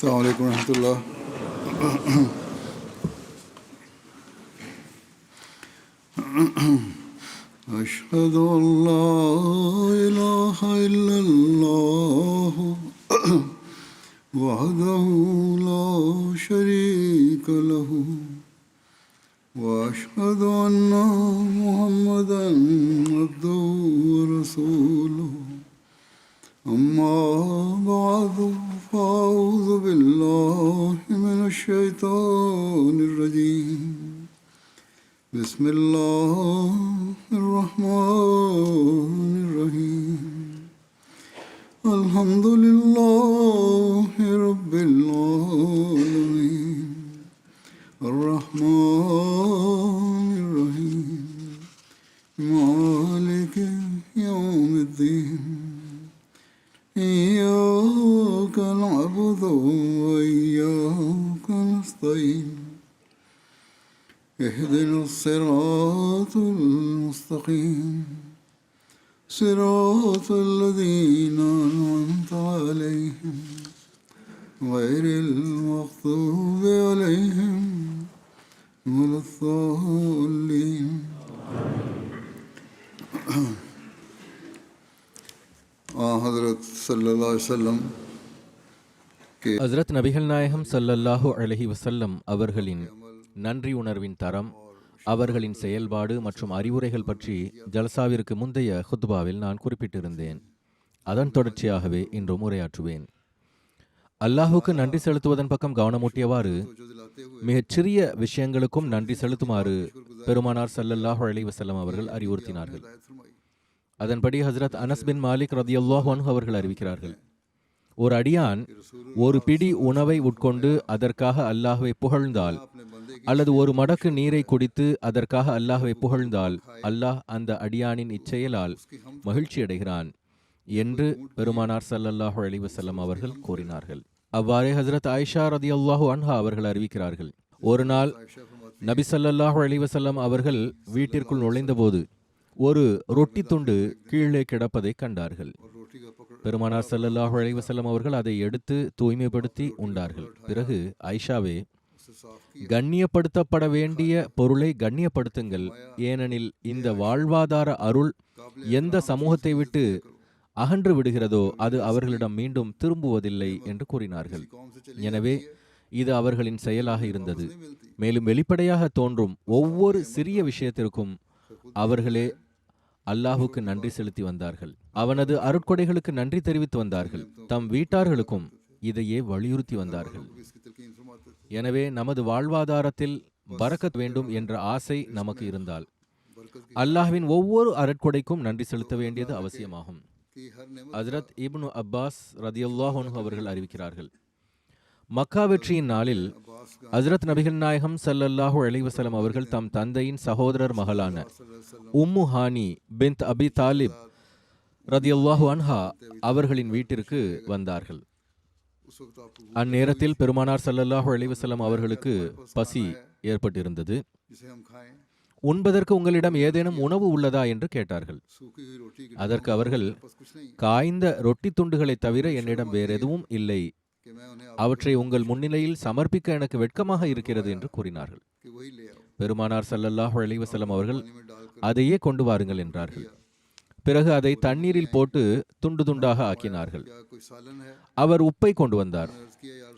السلام عليكم ورحمة الله. أشهد أن لا إله إلا الله وحده لا شريك له وأشهد أن محمدا عبده ورسوله أما بعد فأعوذ بالله من الشيطان الرجيم بسم الله الرحمن الرحيم الحمد لله رب العالمين الرحمن الرحيم مالك يوم الدين إياك نعبد وإياك نستعين اهدنا الصراط المستقيم صراط الذين أنعمت عليهم غير المغضوب عليهم ولا الضالين. ஹஜ்ரத் ஸல்லல்லாஹு அலைஹி வஸல்லம் ஹஜ்ரத் நபிகள் நாயகம் ஸல்லல்லாஹு அலைஹி வஸல்லம் அவர்களின் நன்றி உணர்வின் தரம், அவர்களின் செயல்பாடு மற்றும் அறிவுரைகள் பற்றி ஜல்சாவிற்கு முந்தைய ஹுத்பாவில் நான் குறிப்பிட்டிருந்தேன். அதன் தொடர்ச்சியாகவே இன்றும் உரையாற்றுவேன். அல்லாஹுக்கு நன்றி செலுத்துவதன் பக்கம் கவனமூட்டியவாறு மிகச்சிறிய விஷயங்களுக்கும் நன்றி செலுத்துமாறு பெருமானார் ஸல்லல்லாஹு அலைஹி வஸல்லம் அவர்கள் அறிவுறுத்தினார்கள். அதன்படி ஹஜ்ரத் அனஸ் பின் மாலிக் ரதியல்லாஹு அன்ஹு அவர்கள் அறிவிக்கிறார்கள், ஒரு அடியான் ஒரு பிடி உணவை உட்கொண்டு அதற்காக அல்லாஹ்வை புகழ்ந்தால், அல்லது ஒரு மடக்கு நீரை குடித்து அதற்காக அல்லாஹ்வை புகழ்ந்தால், அல்லாஹ் அந்த அடியானின் இச்செயலால் மகிழ்ச்சி அடைகிறான் என்று பெருமானார் ஸல்லல்லாஹு அலைஹி வஸல்லம் அவர்கள் கூறினார்கள். அவ்வாறே ஹஜ்ரத் ஆயிஷா ரதியல்லாஹு அன்ஹா அவர்கள் அறிவிக்கிறார்கள், ஒரு நாள் நபி ஸல்லல்லாஹு அலைஹி வஸல்லம் அவர்கள் வீட்டிற்குள் நுழைந்தபோது ஒரு ரொட்டி துண்டு கீழே கிடப்பதை கண்டார்கள். பெருமானார் ஸல்லல்லாஹு அலைஹி வஸல்லம் அவர்கள் அதை எடுத்து தூய்மைப்படுத்தி உண்டார்கள். பிறகு ஆயிஷாவே, கண்ணியப்படுத்தப்பட வேண்டிய பொருளை கண்ணியப்படுத்துங்கள், ஏனெனில் இந்த வாழ்வாதார அருள் எந்த சமூகத்தை விட்டு அகன்று விடுகிறதோ அது அவர்களிடம் மீண்டும் திரும்புவதில்லை என்று கூறினார்கள். எனவே இது அவர்களின் செயலாக இருந்தது. மேலும் வெளிப்படையாக தோன்றும் ஒவ்வொரு சிறிய விஷயத்திற்கும் அவர்களே அல்லாஹுக்கு நன்றி செலுத்தி வந்தார்கள். அவனது அருட்கொடைகளுக்கு நன்றி தெரிவித்து வந்தார்கள். தம் வீட்டார்களுக்கும் இதையே வலியுறுத்தி வந்தார்கள். எனவே நமது வாழ்வாதாரத்தில் பரக்கத் வேண்டும் என்ற ஆசை நமக்கு இருந்தால் அல்லாஹ்வின் ஒவ்வொரு அருட்கொடைக்கும் நன்றி செலுத்த வேண்டியது அவசியமாகும். ஹஜ்ரத் இப்னு அப்பாஸ் ரதியல்லாஹு அன்ஹு அவர்கள் அறிவிக்கிறார்கள், மக்கா வெற்றியின் நாளில் ஹஜ்ரத் நபிகள் நாயகம் ஸல்லல்லாஹு அலைஹி வஸல்லம் அவர்கள் தம் தந்தையின் சகோதரர் மகளான உம்மு ஹானி பின்த் அபி தாலிப் ரதியல்லாஹு அன்ஹா அவர்களின் வீட்டிற்கு வந்தார்கள். அந்நேரத்தில் பெருமானார் ஸல்லல்லாஹு அலைஹி வஸல்லம் அவர்களுக்கு பசி ஏற்பட்டிருந்தது. உண்பதற்கு உங்களிடம் ஏதேனும் உணவு உள்ளதா என்று கேட்டார்கள். அதற்கு அவர்கள், காய்ந்த ரொட்டி துண்டுகளை தவிர என்னிடம் வேறெதுவும் இல்லை, அவற்றை உங்கள் முன்னிலையில் சமர்ப்பிக்க எனக்கு வெட்கமாக இருக்கிறது என்று கூறினார்கள். பெருமானார் ஸல்லல்லாஹு அலைஹி வஸல்லம் அவர்கள், அதையே கொண்டு வாருங்கள் என்றார்கள். பிறகு அதை தண்ணீரில் போட்டு துண்டு துண்டாக ஆக்கினார்கள். அவர் உப்பை கொண்டு வந்தார்.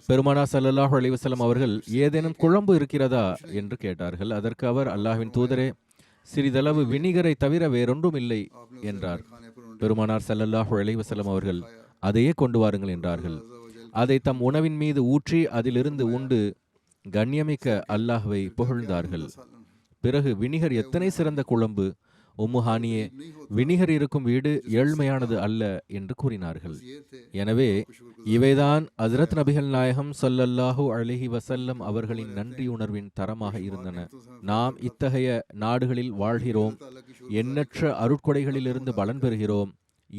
பெருமானார் ஸல்லல்லாஹு அலைஹி வஸல்லம் அவர்கள், ஏதேனும் குழம்பு இருக்கிறதா என்று கேட்டார்கள். அதற்கு அவர், அல்லாஹ்வின் தூதரே, சிறிதளவு வினிகரை தவிர வேறொன்றும் இல்லை என்றார். பெருமானார் ஸல்லல்லாஹு அலைஹி வஸல்லம் அவர்கள், அதையே கொண்டு வாருங்கள் என்றார்கள். அதை தம் உணவின் மீது ஊற்றி அதிலிருந்து உண்டு கண்ணியமிக்க அல்லாஹ்வை புகழ்ந்தார்கள். பிறகு, வினிகர் எத்தனை சிறந்த குழம்பு! உம்மு ஹானியே, வினிகர் இருக்கும் வீடு ஏழ்மையானது அல்ல என்று கூறினார்கள். எனவே இவைதான் ஹஜ்ரத் நபிகள் நாயகம் ஸல்லல்லாஹு அலைஹி வஸல்லம் அவர்களின் நன்றி உணர்வின் தரமாக இருந்தன. நாம் இத்தகைய நாடுகளில் வாழ்கிறோம், எண்ணற்ற அருட்கொடைகளிலிருந்து பலன் பெறுகிறோம்.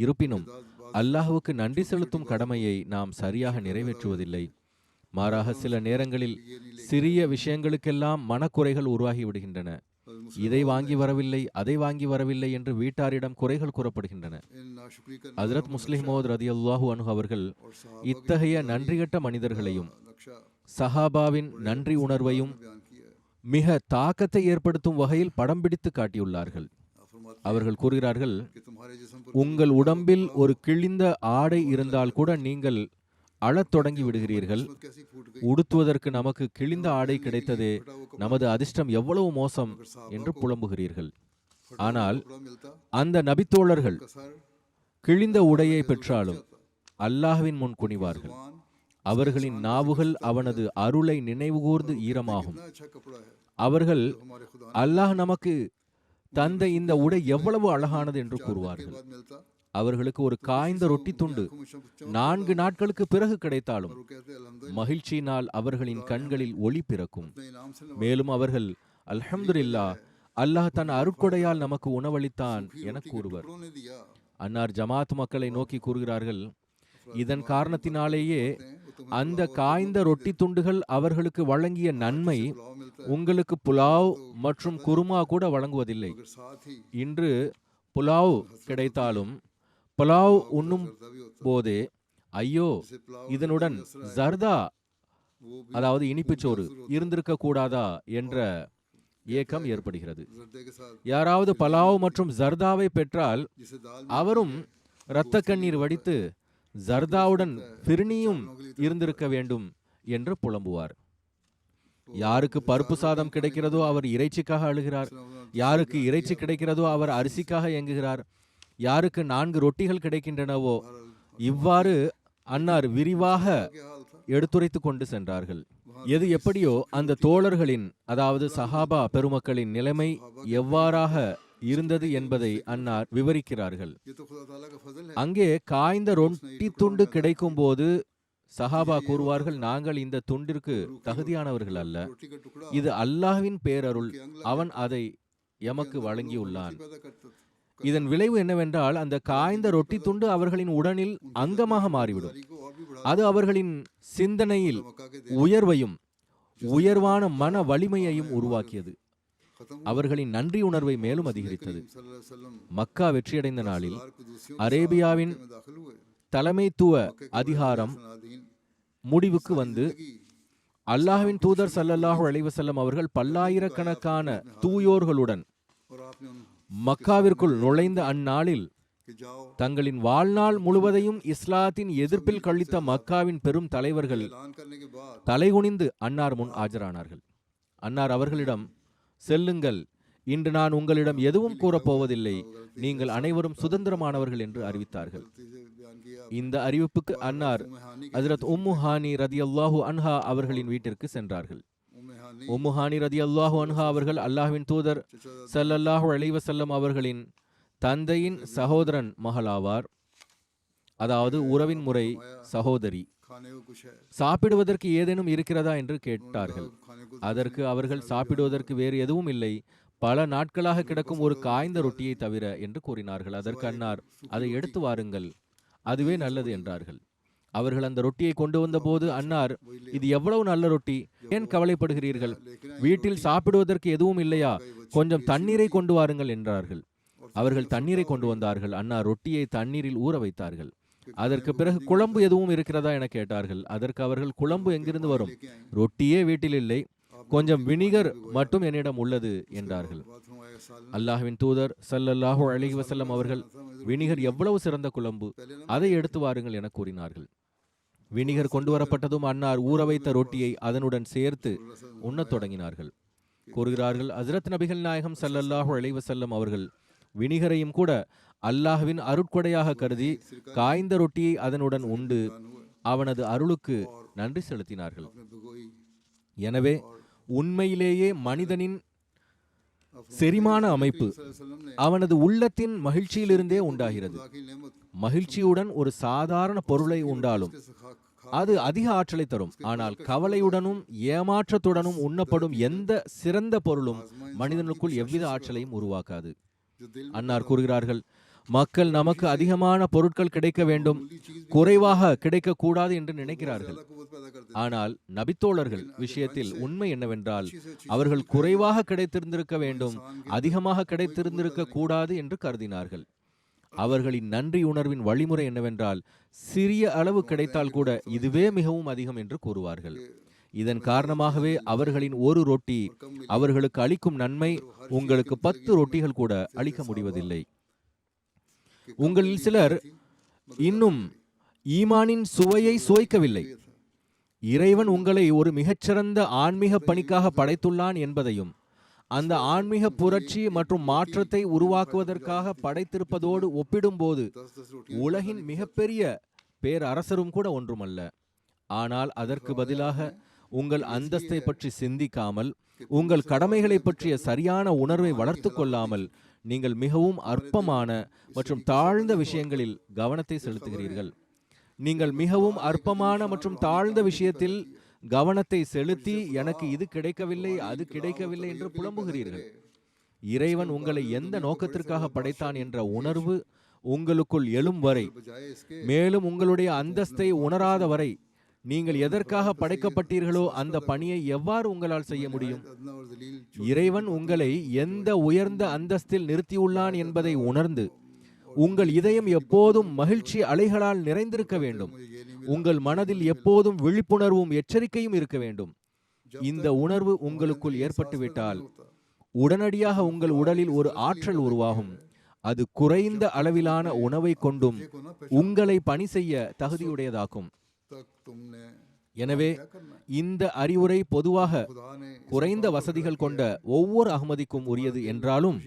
இருப்பினும் அல்லாஹ்வுக்கு நன்றி செலுத்தும் கடமையை நாம் சரியாக நிறைவேற்றுவதில்லை. மாறாக சில நேரங்களில் சிறிய விஷயங்களுக்கெல்லாம் மனக்குறைகள் உருவாகி விடுகின்றன. இதை வாங்கி வரவில்லை, அதை வாங்கி வரவில்லை என்று வீட்டாரிடம் குறைகள் கூறப்படுகின்றன. ஹஜ்ரத் முஸ்லிம் மௌத் ரதியல்லாஹு அன்ஹு அவர்கள் இத்தகைய நன்றிகட்ட மனிதர்களையும் சஹாபாவின் நன்றி உணர்வையும் மிக தாக்கத்தை ஏற்படுத்தும் வகையில் படம் பிடித்து காட்டியுள்ளார்கள். அவர்கள் கூறுகிறார்கள், உங்கள் உடம்பில் ஒரு கிழிந்த ஆடை இருந்தால் கூட நீங்கள் அழத் தொடங்கி விடுகிறீர்கள். உடுத்துவதற்கு நமக்கு கிழிந்த ஆடை கிடைத்ததே, நமது அதிர்ஷ்டம் எவ்வளவு மோசம் என்று புலம்புகிறீர்கள். ஆனால் அந்த நபித்தோழர்கள் கிழிந்த உடையை பெற்றாலும் அல்லாஹ்வின் முன் குனிவார்கள். அவர்களின் நாவுகள் அவனது அருளை நினைவுகூர்ந்து ஈரமாகும். அவர்கள் அல்லாஹ் நமக்கு தந்த இந்த உடை எவ்வளவு அழகானது என்று கூறுவார்கள். அவர்களுக்கு ஒரு காய்ந்த ரொட்டி துண்டு 4 நாட்களுக்கு பிறகு கிடைத்தாலும் மகிழ்ச்சியினால் அவர்களின் கண்களில் ஒளி பிறக்கும். மேலும் அவர்கள் அல்ஹம்துலில்லாஹ், அல்லாஹ் தன் அருட்கொடையால் நமக்கு உணவளித்தான் என கூறுவர். அன்னார் ஜமாத் மக்களை நோக்கி கூறுகிறார்கள், இதன் காரணத்தினாலேயே அந்த காய்ந்த ரொட்டி துண்டுகள் அவர்களுக்கு வழங்கிய நன்மை உங்களுக்கு புலாவ் மற்றும் குருமா கூட வழங்குவதில்லை. இன்று புலாவ் கிடைத்தாலும் புலாவ் உண்ணும் போதே ஐயோ இதனுடன் ஜர்தா, அதாவது இனிப்புச்சோறு இருந்திருக்க கூடாதா என்ற ஏக்கம் ஏற்படுகிறது. யாராவது பலாவ் மற்றும் ஜர்தாவை பெற்றால் அவரும் இரத்த கண்ணீர் வடித்து ஜர்தாவுடன் பிரிணியும் இருந்திருக்க வேண்டும் என்று புலம்புவார். யாருக்கு பருப்பு சாதம் கிடைக்கிறதோ அவர் இறைச்சிக்காக அழுகிறார். யாருக்கு இறைச்சி கிடைக்கிறதோ அவர் அரிசிக்காக இயங்குகிறார். யாருக்கு 4 ரொட்டிகள் கிடைக்கின்றனவோ இவ்வாறு அன்னார் விரிவாக எடுத்துரைத்து கொண்டு சென்றார்கள். எது எப்படியோ அந்த தோழர்களின், அதாவது சஹாபா பெருமக்களின் நிலைமை எவ்வாறாக இருந்தது என்பதை அன்னார் விவரிக்கிறார்கள். அங்கே காய்ந்த ரொட்டி துண்டு கிடைக்கும் போது சஹாபா கூறுவார்கள், நாங்கள் இந்த துண்டிற்கு தகுதியானவர்கள் அல்ல, இது அல்லாஹ்வின் பேரருள், அவன் அதை எமக்கு வழங்கியுள்ளான். இதன் விளைவு என்னவென்றால் அந்த காய்ந்த ரொட்டி துண்டு அவர்களின் உடலில் அங்கமாக மாறிவிடும். அது அவர்களின் சிந்தனையில் உயர்வையும் உயர்வான மன வலிமையையும் உருவாக்கியது. அவர்களின் நன்றி உணர்வை மேலும் அதிகரித்தது. மக்கா வெற்றியடைந்த நாளில் அரேபியாவின் தலைமைத்துவ அதிகாரம் முடிவுக்கு வந்து அல்லாஹ்வின் தூதர் ஸல்லல்லாஹு அலைஹி வஸல்லம் அவர்கள் பல்லாயிரக்கணக்கான தூயோர்களுடன் மக்காவிற்குள் நுழைந்த அந்நாளில் தங்களின் வாழ்நாள் முழுவதையும் இஸ்லாத்தின் எதிர்ப்பில் கழித்த மக்காவின் பெரும் தலைவர்கள் தலைகுனிந்து அன்னார் முன் ஆஜரானார்கள். அன்னார் அவர்களிடம், செல்லுங்கள், இன்று நான் உங்களிடம் எதுவும் கூறப்போவதில்லை, நீங்கள் அனைவரும் சுதந்திரமானவர்கள் என்று அறிவித்தார்கள். இந்த அறிவிப்புக்கு அன்னார் ஹஜ்ரத் உம்மு ஹானி ரதியல்லாஹு அன்ஹா அவர்களின் வீட்டிற்கு சென்றார்கள். உம்மு ஹானி ரதியல்லாஹு அன்ஹா அவர்கள் அல்லாஹ்வின் தூதர் ஸல்லல்லாஹு அலைஹி வஸல்லம் அவர்களின் தந்தையின் சகோதரன் மகளாவார், அதாவது உறவின் முறை சகோதரி. சாப்பிடுவதற்கு ஏதேனும் இருக்கிறதா என்று கேட்டார்கள். அதற்கு அவர்கள், சாப்பிடுவதற்கு வேறு எதுவும் இல்லை, பல நாட்களாக கிடக்கும் ஒரு காய்ந்த ரொட்டியை தவிர என்று கூறினார்கள். அதற்கு அன்னார், அதை எடுத்து வாருங்கள், அதுவே நல்லது என்றார்கள். அவர்கள் அந்த ரொட்டியை கொண்டு வந்த போது அன்னார், இது எவ்வளவு நல்ல ரொட்டி, ஏன் கவலைப்படுகிறீர்கள், வீட்டில் சாப்பிடுவதற்கு எதுவும் இல்லையா, கொஞ்சம் தண்ணீரை கொண்டு வாருங்கள் என்றார்கள். அவர்கள் தண்ணீரை கொண்டு வந்தார்கள். அன்னார் ரொட்டியை தண்ணீரில் ஊற வைத்தார்கள். அதற்கு பிறகு குழம்பு எதுவும் இருக்கிறதா என கேட்டார்கள். அதற்கு அவர்கள், குழம்பு எங்கிருந்து வரும், ரொட்டியே வீட்டில் இல்லை, கொஞ்சம் வினிகர் மட்டும் என்னிடம் உள்ளது என்றார்கள். அல்லாஹ்வின் தூதர் ஸல்லல்லாஹு அலைஹி வஸல்லம் அவர்கள், வினிகர் எவ்வளவு சிறந்த குழம்பு, அதை எடுத்து வாருங்கள் என கூறினார்கள். வினிகர் கொண்டு வரப்பட்டதும் அன்னார் ஊற வைத்த ரொட்டியை அதனுடன் சேர்த்து உண்ணத் தொடங்கினார்கள். கூறுகிறார்கள், ஹஜ்ரத் நபிகள் நாயகம் ஸல்லல்லாஹு அலைஹி வஸல்லம் அவர்கள் வினிகரையும் கூட அல்லாஹ்வின் அருட்கொடையாக கருதி காய்ந்த ரொட்டியை அதனுடன் உண்டு அவனது அருளுக்கு நன்றி செலுத்தினார்கள். எனவே உண்மையிலேயே மனிதனின் செரிமான அமைப்பு அவனது உள்ளத்தின் மகிழ்ச்சியிலிருந்தே உண்டாகிறது. மகிழ்ச்சியுடன் ஒரு சாதாரண பொருளை உண்டாலும் அது அதிக ஆற்றலை தரும். ஆனால் கவலையுடனும் ஏமாற்றத்துடனும் உண்ணப்படும் எந்த சிறந்த பொருளும் மனிதனுக்குள் எவ்வித ஆற்றலையும் உருவாக்காது. அன்னார் கூறுகிறார்கள், மக்கள் நமக்கு அதிகமான பொருட்கள் கிடைக்க வேண்டும், குறைவாக கிடைக்கக்கூடாது என்று நினைக்கிறார்கள். ஆனால் நபித்தோழர்கள் விஷயத்தில் உண்மை என்னவென்றால், அவர்கள் குறைவாக கிடைத்திருந்திருக்க வேண்டும், அதிகமாக கிடைத்திருந்திருக்க கூடாது என்று கருதினார்கள். அவர்களின் நன்றி உணர்வின் வழிமுறை என்னவென்றால், சிறிய அளவு கிடைத்தால் கூட இதுவே மிகவும் அதிகம் என்று கூறுவார்கள். இதன் காரணமாகவே அவர்களின் ஒரு ரொட்டி அவர்களுக்கு அளிக்கும் நன்மை உங்களுக்கு 10 ரொட்டிகள் கூட அளிக்க முடிவதில்லை. உங்களில் சிலர் இன்னும் ஈமானின் சுவையை சுவைக்கவில்லை. இறைவன் உங்களை ஒரு மிகச்சிறந்த ஆன்மீக பணிக்காக படைத்துள்ளான் என்பதையும், அந்த ஆன்மீக புரட்சி மற்றும் மாற்றத்தை உருவாக்குவதற்காக படைத்திருப்பதோடு ஒப்பிடும்போது உலகின் மிகப்பெரிய பேரரசரும் கூட ஒன்றுமல்ல. ஆனால் அதற்கு பதிலாக உங்கள் அந்தஸ்தை பற்றி சிந்திக்காமல், உங்கள் கடமைகளை பற்றிய சரியான உணர்வை வளர்த்து கொள்ளாமல், நீங்கள் மிகவும் அற்பமான மற்றும் தாழ்ந்த விஷயங்களில் கவனத்தை செலுத்துகிறீர்கள். நீங்கள் மிகவும் அற்பமான மற்றும் தாழ்ந்த விஷயத்தில் கவனத்தை செலுத்தி, எனக்கு இது கிடைக்கவில்லை, அது கிடைக்கவில்லை என்று புலம்புகிறீர்கள். இறைவன் உங்களை எந்த நோக்கத்திற்காக படைத்தான் என்ற உணர்வு உங்களுக்குள் எழும் வரை, மேலும் உங்களுடைய அந்தஸ்தை உணராத வரை, நீங்கள் எதற்காக படைக்கப்பட்டீர்களோ அந்த பணியை எவ்வாறு உங்களால் செய்ய முடியும்? இறைவன் உங்களை எந்த உயர்ந்த அந்தஸ்தில் நிறுத்தியுள்ளான் என்பதை உணர்ந்து, உங்கள் இதயம் எப்போதும் மகிழ்ச்சி அலைகளால் நிறைந்திருக்க வேண்டும். உங்கள் மனதில் எப்போதும் விழிப்புணர்வும் எச்சரிக்கையும் இருக்க வேண்டும். இந்த உணர்வு உங்களுக்குள் ஏற்பட்டுவிட்டால் உடனடியாக உங்கள் உடலில் ஒரு ஆற்றல் உருவாகும். அது குறைந்த அளவிலான உணவை கொண்டும் உங்களை பணி செய்ய தகுதியுடையதாக்கும். எனவே இந்த அறிவுரை பொதுவாக குறைந்த வசதிகள் கொண்ட ஒவ்வொரு அகமதிக்கும் உரியது என்றாலும்,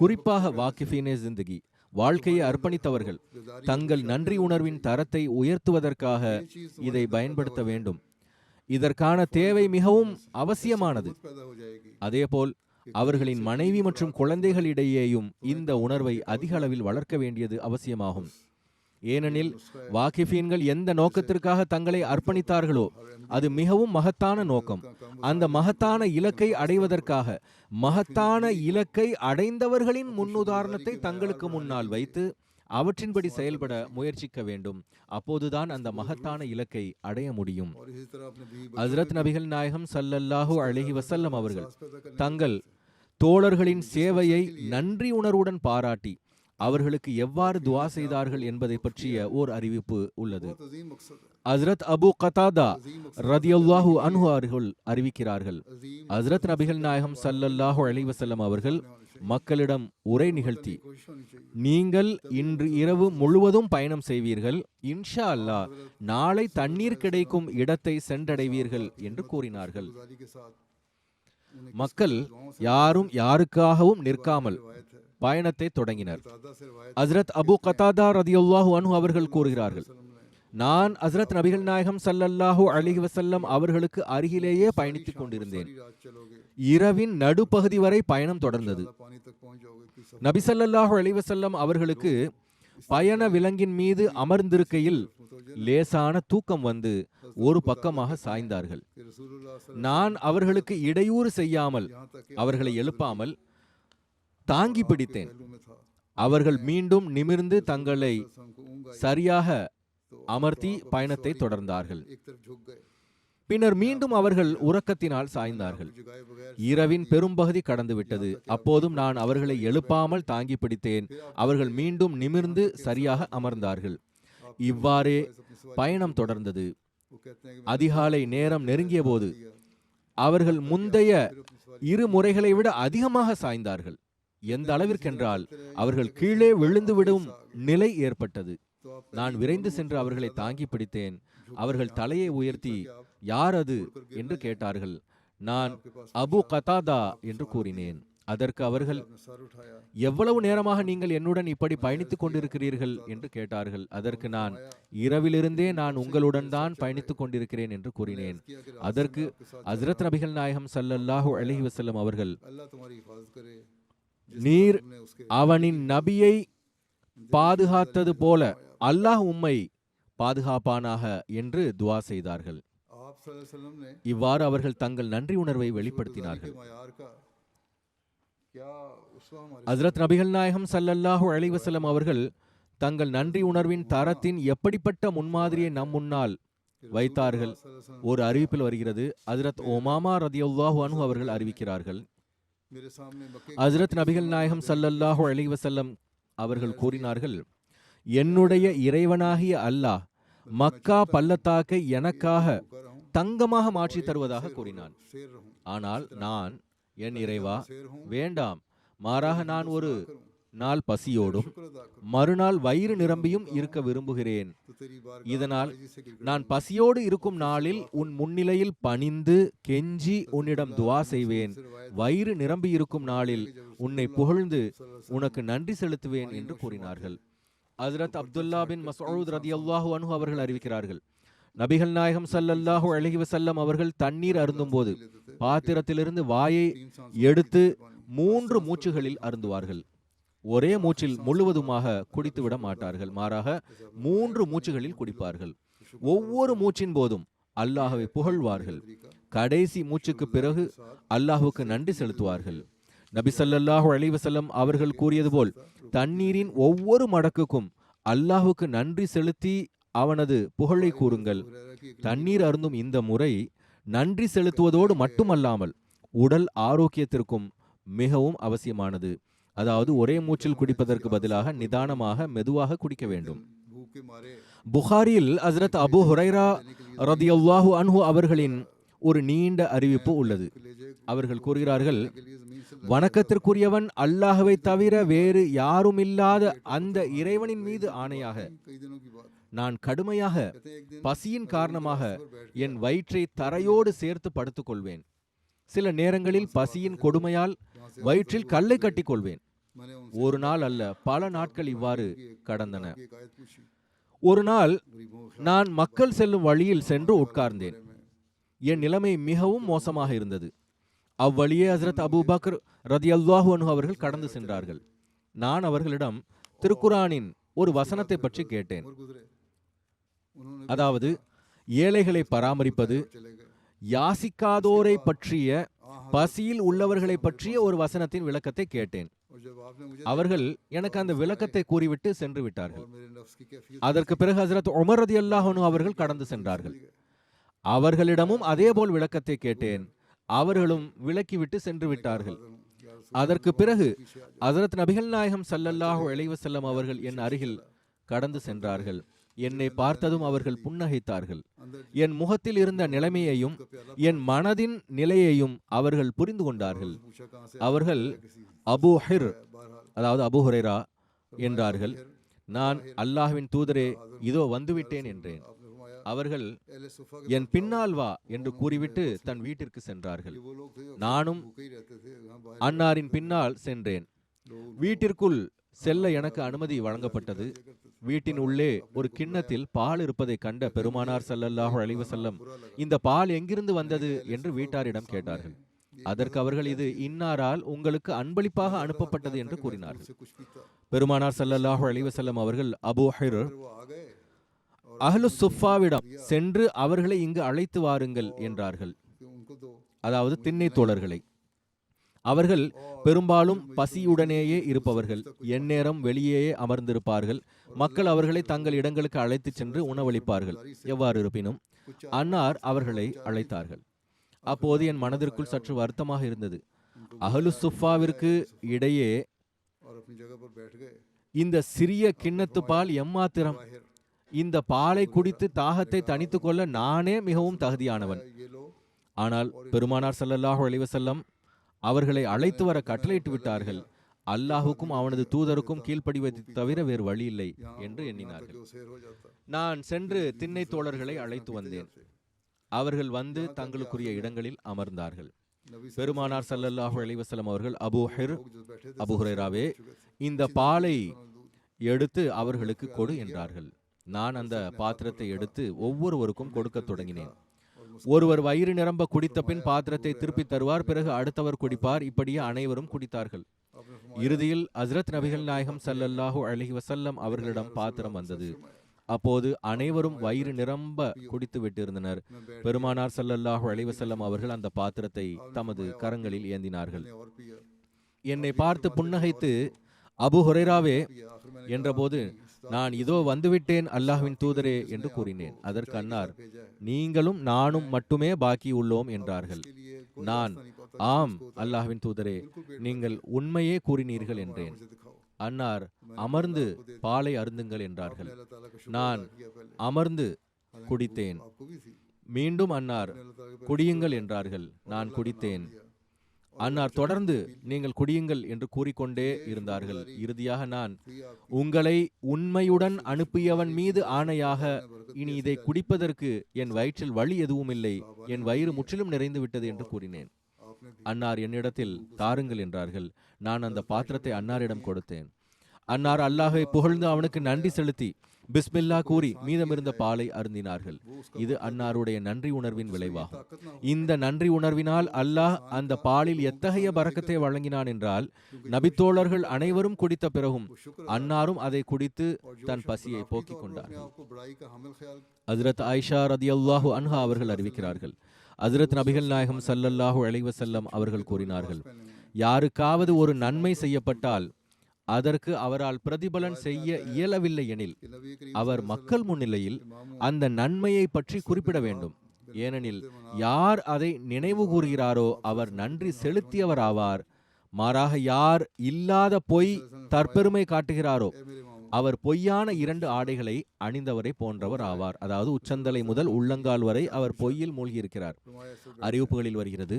குறிப்பாக வாக்கிஃபீனே ஜிந்தகி, வாழ்க்கையை அர்ப்பணித்தவர்கள் தங்கள் நன்றி உணர்வின் தரத்தை உயர்த்துவதற்காக இதை பயன்படுத்த வேண்டும். இதற்கான தேவை மிகவும் அவசியமானது. அதேபோல் அவர்களின் மனைவி மற்றும் குழந்தைகளிடையேயும் இந்த உணர்வை அதிக அளவில் வளர்க்க வேண்டியது அவசியமாகும். ஏனெனில் வாக்கிஃபீன்கள் எந்த நோக்கத்திற்காக தங்களை அர்ப்பணித்தார்களோ அது மிகவும் மகத்தான நோக்கம். அந்த மகத்தான இலக்கை அடைவதற்காக மகத்தான இலக்கை அடைந்தவர்களின் முன்னுதாரணத்தை தங்களுக்கு முன்னால் வைத்து அவற்றின்படி செயல்பட முயற்சிக்க வேண்டும். அப்போதுதான் அந்த மகத்தான இலக்கை அடைய முடியும். ஹஜ்ரத் நபிகள் நாயகம் ஸல்லல்லாஹு அலைஹி வஸல்லம் அவர்கள் தங்கள் தோழர்களின் சேவையை நன்றி உணர்வுடன் பாராட்டி அவர்களுக்கு எவ்வாறு துஆ செய்தார்கள் என்பதை பற்றிய ஓர் அறிவிப்பு உள்ளது. ஹஜ்ரத் அபு கதாதா ரதியல்லாஹு அன்ஹு அவர்கள் அறிவிக்கிறார்கள், ஹஜ்ரத் நபிகள் நாயகம் ஸல்லல்லாஹு அலைஹி வஸல்லம் அவர்கள் மக்களிடம் உரை நிகழ்த்தி, நீங்கள் இன்று இரவு முழுவதும் பயணம் செய்வீர்கள், இன்ஷா அல்லாஹ் நாளை தண்ணீர் கிடைக்கும் இடத்தை சென்றடைவீர்கள் என்று கூறினார்கள். மக்கள் யாரும் யாருக்காகவும் நிற்காமல் பயணத்தை தொடங்கினர். ஹஜ்ரத் அபு கதாதா ரதியல்லாஹு அன்ஹு அவர்கள் கூறுகிறார்கள், நான் ஹஜ்ரத் நபிகள் நாயகம் ஸல்லல்லாஹு அலைஹி வஸல்லம் அவர்களுக்கு அருகிலேயே பயணித்துக் கொண்டிருந்தேன். இரவின் நடுப்பகுதி வரை பயணம் தொடர்ந்தது. நபி ஸல்லல்லாஹு அலைஹி வஸல்லம் அவர்களுக்கு பயண விலங்கின் மீது அமர்ந்திருக்கையில் லேசான தூக்கம் வந்து ஒரு பக்கமாக சாய்ந்தார்கள். நான் அவர்களுக்கு இடையூறு செய்யாமல், அவர்களை எழுப்பாமல் தாங்கி பிடித்தேன். அவர்கள் மீண்டும் நிமிர்ந்து தங்களை சரியாக அமர்த்தி பயணத்தை தொடர்ந்தார்கள். பின்னர் மீண்டும் அவர்கள் உறக்கத்தினால் சாய்ந்தார்கள். இரவின் பெரும்பகுதி கடந்துவிட்டது. அப்போதும் நான் அவர்களை எழுப்பாமல் தாங்கி பிடித்தேன். அவர்கள் மீண்டும் நிமிர்ந்து சரியாக அமர்ந்தார்கள். இவ்வாறே பயணம் தொடர்ந்தது. அதிகாலை நேரம் நெருங்கிய போது அவர்கள் முந்தைய 2 முறைகளை விட அதிகமாக சாய்ந்தார்கள். எந்த அளவிற்கென்றால் அவர்கள் கீழே விழுந்துவிடும் நிலை ஏற்பட்டது. நான் விரைந்து சென்று அவர்களை தாங்கி பிடித்தேன். அவர்கள் தலையை உயர்த்தி, யார் அது என்று கேட்டார்கள். நான் அபு கதாதா என்று கூறினேன். அதற்கு அவர்கள், எவ்வளவு நேரமாக நீங்கள் என்னுடன் இப்படி பயணித்துக் கொண்டிருக்கிறீர்கள் என்று கேட்டார்கள். அதற்கு நான், இரவிலிருந்தே நான் உங்களுடன் தான் பயணித்துக் கொண்டிருக்கிறேன் என்று கூறினேன். அதற்கு ஹஜ்ரத் நபிகள் நாயகம் ஸல்லல்லாஹு அலைஹி வஸல்லம் அவர்கள், நீர் அவனின் நபியை பாதுகாத்தது போல அல்லாஹ் உம்மை பாதுகாப்பானாக என்று துஆ செய்தார்கள். இவ்வாறு அவர்கள் தங்கள் நன்றி உணர்வை வெளிப்படுத்தினார்கள். ஹஜ்ரத் நபிகள் நாயகம் ஸல்லல்லாஹு அலைஹி வஸல்லம் அவர்கள் தங்கள் நன்றி உணர்வின் தரத்தின் எப்படிப்பட்ட முன்மாதிரியை நம் முன்னால் வைத்தார்கள். ஒரு அறிவிப்பில் வருகிறது, ஹஜ்ரத் உமாமா ரதியல்லாஹு அன்ஹு அவர்கள் அறிவிக்கிறார்கள், ஹஜ்ரத் நபிகள் நாயகம் ஸல்லல்லாஹு அலைஹி வஸல்லம் அவர்கள் கூறினார்கள், என்னுடைய இறைவனாகிய அல்லாஹ் மக்கா பள்ளத்தாக்கை எனக்காக தங்கமாக மாற்றி தருவதாக கூறினான். ஆனால் நான், என் இறைவா, வேண்டாம், மாறாக நான் ஒரு நாள் பசியோடும் மறுநாள் வயிறு நிரம்பியும் இருக்க விரும்புகிறேன். இதனால் நான் பசியோடு இருக்கும் நாளில் உன் முன்னிலையில் பணிந்து கெஞ்சி உன்னிடம் துவா செய்வேன். வயிறு நிரம்பி இருக்கும் நாளில் உன்னை புகழ்ந்து உனக்கு நன்றி செலுத்துவேன் என்று கூறினார்கள். ஹஜ்ரத் அப்துல்லா பின் மஸ்ஊத் ரதியல்லாஹு அன்ஹு அவர்கள் அறிவிக்கிறார்கள், நபிகள் நாயகம் ஸல்லல்லாஹு அலைஹி வஸல்லம் அவர்கள் தண்ணீர் அருந்தும் போது பாத்திரத்திலிருந்து வாயை எடுத்து 3 மூச்சுகளில் அருந்துவார்கள். ஒரே மூச்சில் முழுவதுமாக குடித்துவிட மாட்டார்கள், மாறாக 3 மூச்சுகளில் குடிப்பார்கள். ஒவ்வொரு மூச்சின் போதும் அல்லாஹ்வை புகழ்வார்கள். கடைசி மூச்சுக்கு பிறகு அல்லாஹ்வுக்கு நன்றி செலுத்துவார்கள். நபி ஸல்லல்லாஹு அலைஹி வஸல்லம் அவர்கள் கூறியது போல் தண்ணீரின் ஒவ்வொரு மடக்குக்கும் அல்லாஹ்வுக்கு நன்றி செலுத்தி அவனது புகழை கூறுங்கள். தண்ணீர் அருந்தும் இந்த முறை நன்றி செலுத்துவதோடு மட்டுமல்லாமல் உடல் ஆரோக்கியத்திற்கும் மிகவும் அவசியமானது. அதாவது ஒரே மூச்சில் குடிப்பதற்கு பதிலாக நிதானமாக மெதுவாக குடிக்க வேண்டும். புகாரியில் ஹஜ்ரத் அபூ ஹுரைரா ரதியல்லாஹு அன்ஹு அவர்களின் ஒரு நீண்ட அறிவிப்பு உள்ளது. அவர்கள் கூறுகிறார்கள், வணக்கத்திற்குரியவன் அல்லாஹ்வை தவிர வேறு யாரும் இல்லாத அந்த இறைவனின் மீது ஆணையாக நான் கடுமையாக பசியின் காரணமாக என் வயிற்றை தரையோடு சேர்த்து படுத்துக் கொள்வேன். சில நேரங்களில் பசியின் கொடுமையால் வயிற்றில் கல்லை கட்டிக் கொள்வேன். ஒரு நாள் அல்ல, பல நாட்கள் இவ்வாறு கடந்தன. ஒரு நாள் நான் மக்கள் செல்லும் வழியில் சென்று உட்கார்ந்தேன். என் நிலைமை மிகவும் மோசமாக இருந்தது. அவ்வழியே ஹஜ்ரத் அபூபக்கர் ரதியல்லாஹு அன்ஹு அவர்கள் கடந்து சென்றார்கள். நான் அவர்களிடம் திருக்குரானின் ஒரு வசனத்தை பற்றி கேட்டேன். அதாவது ஏழைகளை பராமரிப்பது, யாசிக்காதோரை பற்றிய, பசியில் உள்ளவர்களை பற்றிய ஒரு வசனத்தின் விளக்கத்தை கேட்டேன். அவர்கள் எனக்கு அந்த விளக்கத்தை கூறிவிட்டு சென்று விட்டார்கள். அதற்கு பிறகு ஹஜ்ரத் உமர் ரலியல்லாஹு அன்ஹு அவர்கள் கடந்து சென்றார்கள். அவர்களிடமும் அதேபோல் விளக்கத்தை கேட்டேன். அவர்களும் விளக்கிவிட்டு சென்று விட்டார்கள். அதற்கு பிறகு ஹஜ்ரத் நபிகள் நாயகம் ஸல்லல்லாஹு அலைஹி வஸல்லம் அவர்கள் என் அருகில் கடந்து சென்றார்கள். என்னை பார்த்ததும் அவர்கள் புன்னகைத்தார்கள். என் முகத்தில் இருந்த நிலைமையையும் என் மனதின் நிலையையும் அவர்கள் புரிந்து கொண்டார்கள். அவர்கள் அபூ ஹிர், அதாவது அபூ ஹுரைரா என்றார்கள். நான் அல்லாஹ்வின் தூதரே, இதோ வந்துவிட்டேன் என்றேன். அவர்கள் என் பின்னால் வா என்று கூறிவிட்டு தன் வீட்டிற்கு சென்றார்கள். நானும் அன்னாரின் பின்னால் சென்றேன். வீட்டிற்குள் செல்ல எனக்கு அனுமதி வழங்கப்பட்டது. வீட்டின் உள்ளே ஒரு கிண்ணத்தில் பால் இருப்பதை கண்ட பெருமானார் ஸல்லல்லாஹு அலைஹி வஸல்லம், இந்த பால் எங்கிருந்து வந்தது என்று வீட்டாரிடம் கேட்டார்கள். அதற்கு அவர்கள், இது இன்னாரால் உங்களுக்கு அன்பளிப்பாக அனுப்பப்பட்டது என்று கூறினார்கள். பெருமானார் ஸல்லல்லாஹு அலைஹி வஸல்லம் அவர்கள் அபூ ஹிர் அஹ்லு சுஃபாவிடம் சென்று அவர்களை இங்கு அழைத்து வாருங்கள் என்றார்கள். அதாவது திண்ணை தோழர்களை. அவர்கள் பெரும்பாலும் பசியுடனேயே இருப்பவர்கள், எந்நேரம் வெளியேயே அமர்ந்திருப்பார்கள். மக்கள் அவர்களை தங்கள் இடங்களுக்கு அழைத்து சென்று உணவளிப்பார்கள். எவ்வாறு இருப்பினும் அன்னார் அவர்களை அழைத்தார்கள். அப்போது என் மனதிற்குள் சற்று வருத்தமாக இருந்தது. அஹ்லு சுஃபாவிற்கு இடையே இந்த சிறிய கிண்ணத்து பால் எம்மாத்திரம்? இந்த பாலை குடித்து தாகத்தை தணித்துக் கொள்ள நானே மிகவும் தகுதியானவன். ஆனால் பெருமானார் ஸல்லல்லாஹு அலைஹி வஸல்லம் அவர்களை அழைத்து வர கட்டளையிட்டு விட்டார்கள். அல்லாஹுக்கும் அவனது தூதருக்கும் கீழ்ப்படிவதை தவிர வேறு வழி இல்லை என்று எண்ணினார்கள். நான் சென்று திண்ணை தோழர்களை அழைத்து வந்தேன். அவர்கள் வந்து தங்களுக்குரிய இடங்களில் அமர்ந்தார்கள். பெருமானார் ஸல்லல்லாஹு அலைஹி வஸல்லம் அவர்கள், அபூ ஹுரைராவே, இந்த பாலை எடுத்து அவர்களுக்கு கொடு என்றார்கள். நான் அந்த பாத்திரத்தை எடுத்து ஒவ்வொருவருக்கும் கொடுக்க தொடங்கினேன். ஒருவர் வயிறு நிரம்ப குடித்த பின் பாத்திரத்தை திருப்பி தருவார். பிறகு அடுத்தவர் குடிப்பார். இப்படியே அனைவரும் குடித்தார்கள். இறுதியில் ஹஜ்ரத் நபிகள் நாயகம் ஸல்லல்லாஹு அலைஹி வஸல்லம் அவர்களிடம் பாத்திரம் வந்தது. அப்போது அனைவரும் வயிறு நிரம்ப குடித்து விட்டிருந்தனர். பெருமானார் ஸல்லல்லாஹு அலைஹி வஸல்லம் அவர்கள் அந்த பாத்திரத்தை தமது கரங்களில் ஏந்தினார்கள். என்னை பார்த்து புன்னகைத்து, அபு ஹுரைராவே என்றபோது, நான் இதோ வந்துவிட்டேன் அல்லாஹ்வின் தூதரே என்று கூறினேன். அதற்கு அன்னார், நீங்களும் நானும் மட்டுமே பாக்கி உள்ளோம் என்றார்கள். நான், ஆம் அல்லாஹ்வின் தூதரே, நீங்கள் உண்மையே கூறினீர்கள் என்றேன். அன்னார், அமர்ந்து பாலை அருந்துங்கள் என்றார்கள். நான் அமர்ந்து குடித்தேன். மீண்டும் அன்னார், குடியுங்கள் என்றார்கள். நான் குடித்தேன். அன்னார் தொடர்ந்து, நீங்கள் குடியுங்கள் என்று கூறிக்கொண்டே இருந்தார்கள். இறுதியாக நான், உங்களை உண்மையுடன் அனுப்பியவன் மீது ஆணையாக, இனி இதை குடிப்பதற்கு என் வயிற்றில் வழி எதுவும் இல்லை, என் வயிறு முற்றிலும் நிறைந்து விட்டது என்று கூறினேன். அன்னார் என்னிடத்தில் தாருங்கள் என்றார்கள். நான் அந்த பாத்திரத்தை அன்னாரிடம் கொடுத்தேன். அன்னார் அல்லாஹை புகழ்ந்து அவனுக்கு நன்றி செலுத்தி பிஸ்மில்லா கூறி மீதமிருந்த பாலை அருந்தினார்கள். இது அன்னாருடைய நன்றி உணர்வின் விளைவாகும். இந்த நன்றி உணர்வினால் அல்லாஹ் அந்த பாலில் எத்தகைய பரக்கத்தை வழங்கினான் என்றால், நபித்தோழர்கள் அனைவரும் குடித்த பிறகும் அன்னாரும் அதை குடித்து தன் பசியை போக்கிக் கொண்டார்கள். ஹஜ்ரத் ஆயிஷா ரதியல்லாஹு அன்ஹா அவர்கள் அறிவிக்கிறார்கள், ஹஜ்ரத் நபிகள் நாயகம் ஸல்லல்லாஹு அலைஹி வஸல்லம் அவர்கள் கூறினார்கள், யாருக்காவது ஒரு நன்மை செய்யப்பட்டால் அதற்கு அவரால் பிரதிபலன் செய்ய இயலவில்லை எனில் அவர் மக்கள் முன்னிலையில் அந்த நன்மையை பற்றி குறிப்பிட வேண்டும். ஏனெனில் யார் அதை நினைவு கூறுகிறாரோ அவர் நன்றி செலுத்தியவர் ஆவார். மாறாக யார் இல்லாத பொய் தற்பெருமை காட்டுகிறாரோ அவர் பொய்யான 2 ஆடைகளை அணிந்தவரை போன்றவர் ஆவார். அதாவது உச்சந்தலை முதல் உள்ளங்கால் வரை அவர் பொய்யில் மூழ்கியிருக்கிறார். அறிவிப்புகளில் வருகிறது,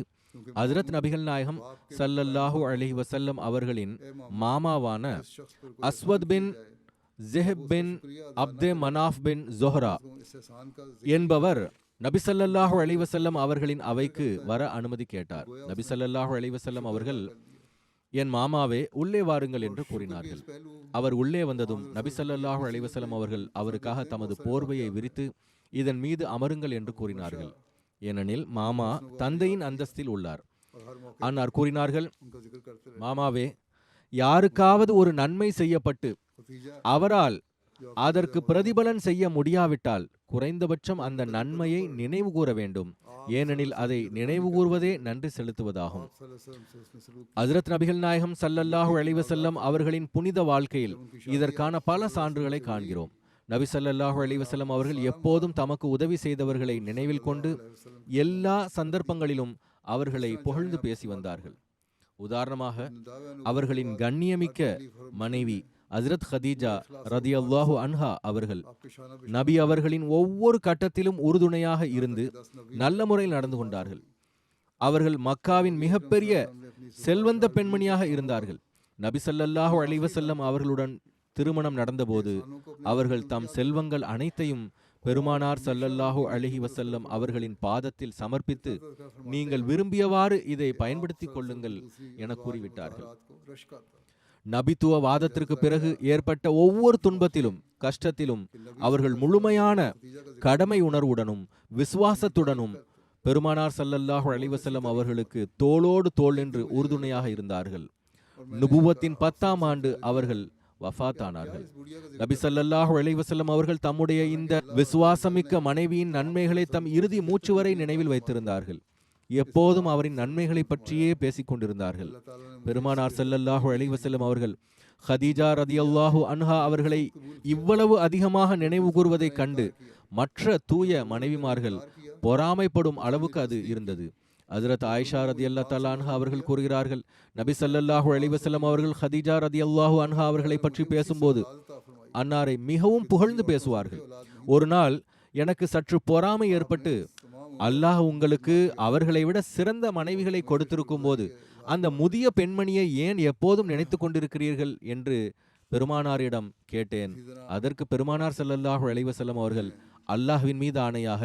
ஹஜ்ரத் நபிகள் நாயகம் ஸல்லல்லாஹு அலைஹி வஸல்லம் அவர்களின் மாமாவான அஸ்வத் பின் ஸிஹ்ப் பின் அப்தே மனாஃப் பின் ஸுஹ்ரா என்பவர் நபி ஸல்லல்லாஹு அலைஹி வஸல்லம் அவர்களின் அவைக்கு வர அனுமதி கேட்டார். நபி ஸல்லல்லாஹு அலைஹி வஸல்லம் அவர்கள், என் மாமாவே உள்ளே வாருங்கள் என்று கூறினார்கள். அவர் உள்ளே வந்ததும் நபி ஸல்லல்லாஹு அலைஹி வஸல்லம் அவர்கள் அவருக்காக தமது போர்வையை விரித்து இதன் மீது அமருங்கள் என்று கூறினார்கள். ஏனெனில் மாமா தந்தையின் அந்தஸ்தில் உள்ளார். அன்னார் கூறினார்கள், மாமாவே, யாருக்காவது ஒரு நன்மை செய்யப்பட்டு அவரால் அதற்கு பிரதிபலன் செய்ய முடியாவிட்டால் குறைந்தபட்சம் அந்த நன்மையை நினைவு கூற வேண்டும். ஏனெனில் அதை நினைவு கூறுவதே நன்றி செலுத்துவதாகும். ஹஜ்ரத் நபிகள் நாயகம் ஸல்லல்லாஹு அலைஹி வஸல்லம் அவர்களின் புனித வாழ்க்கையில் இதற்கான பல சான்றுகளை காண்கிறோம். நபி ஸல்லல்லாஹு அலைஹி வஸல்லம் அவர்கள் எப்போதும் தமக்கு உதவி செய்தவர்களை நினைவில் கொண்டு எல்லா சந்தர்ப்பங்களிலும் அவர்களை புகழ்ந்து பேசி வந்தார்கள். உதாரணமாக, அவர்களின் கண்ணியமிக்க மனைவி ஹஜ்ரத் ஹதீஜா ரதியல்லாஹு அன்ஹா அவர்கள் நபி அவர்களின் ஒவ்வொரு கட்டத்திலும் உறுதுணையாக இருந்து நல்ல முறையில் நடந்து கொண்டார்கள். அவர்கள் மக்காவின் மிகப்பெரிய செல்வந்த பெண்மணியாக இருந்தார்கள். நபி ஸல்லல்லாஹு அலைஹி வஸல்லம் அவர்களுடன் திருமணம் நடந்தபோது அவர்கள் தம் செல்வங்கள் அனைத்தையும் பெருமானார் ஸல்லல்லாஹு அலைஹி வஸல்லம் அவர்களின் பாதத்தில் சமர்ப்பித்து, நீங்கள் விரும்பியவாறு இதை பயன்படுத்திக் கொள்ளுங்கள் என கூறிவிட்டார்கள். நபித்துவ வாதத்திற்கு பிறகு ஏற்பட்ட ஒவ்வொரு துன்பத்திலும் கஷ்டத்திலும் அவர்கள் முழுமையான கடமை உணர்வுடனும் விசுவாசத்துடனும் பெருமானார் ஸல்லல்லாஹு அலைஹி வஸல்லம் அவர்களுக்கு தோளோடு தோள் நின்று உறுதுணையாக இருந்தார்கள். நுபுவத்தின் 10ஆம் ஆண்டு அவர்கள் வஃபாத்தானார்கள். நபி ஸல்லல்லாஹு அலைஹி வஸல்லம் அவர்கள் தம்முடைய இந்த விசுவாசமிக்க மனைவியின் நன்மைகளை தம் இறுதி மூச்சு வரை நினைவில் வைத்திருந்தார்கள். எப்போதும் அவரின் நன்மைகளை பற்றியே பேசிக் கொண்டிருந்தார்கள். பெருமானார் ஸல்லல்லாஹு அலைஹி வஸல்லம் அவர்கள் ஹதீஜா ரதியல்லாஹு அன்ஹா அவர்களை இவ்வளவு அதிகமாக நினைவு கூறுவதை கண்டு மற்ற தூய மனைவிமார்கள் பொறாமைப்படும் அளவுக்கு அது இருந்தது. ஹஜ்ரத் ஆயிஷா ரதியல்லாஹு தஆலா அன்ஹா அவர்கள் கூறுகிறார்கள், நபி ஸல்லல்லாஹு அலைஹி வஸல்லம் அவர்கள் ஹதீஜா ரதியல்லாஹு அன்ஹா அவர்களை பற்றி பேசும்போது அன்னாரை மிகவும் புகழ்ந்து பேசுவார்கள். ஒரு நாள் எனக்கு சற்று பொறாமை ஏற்பட்டு, அல்லாஹ் உங்களுக்கு அவர்களை விட சிறந்த மனைவிகளை கொடுத்திருக்கும் போது அந்த முதிய பெண்மணியை ஏன் எப்போதும் நினைத்து கொண்டிருக்கிறீர்கள் என்று பெருமானாரிடம் கேட்டேன். அதற்கு பெருமானார் ஸல்லல்லாஹு அலைஹி வஸல்லம் அவர்கள், அல்லாஹ்வின் மீது ஆணையாக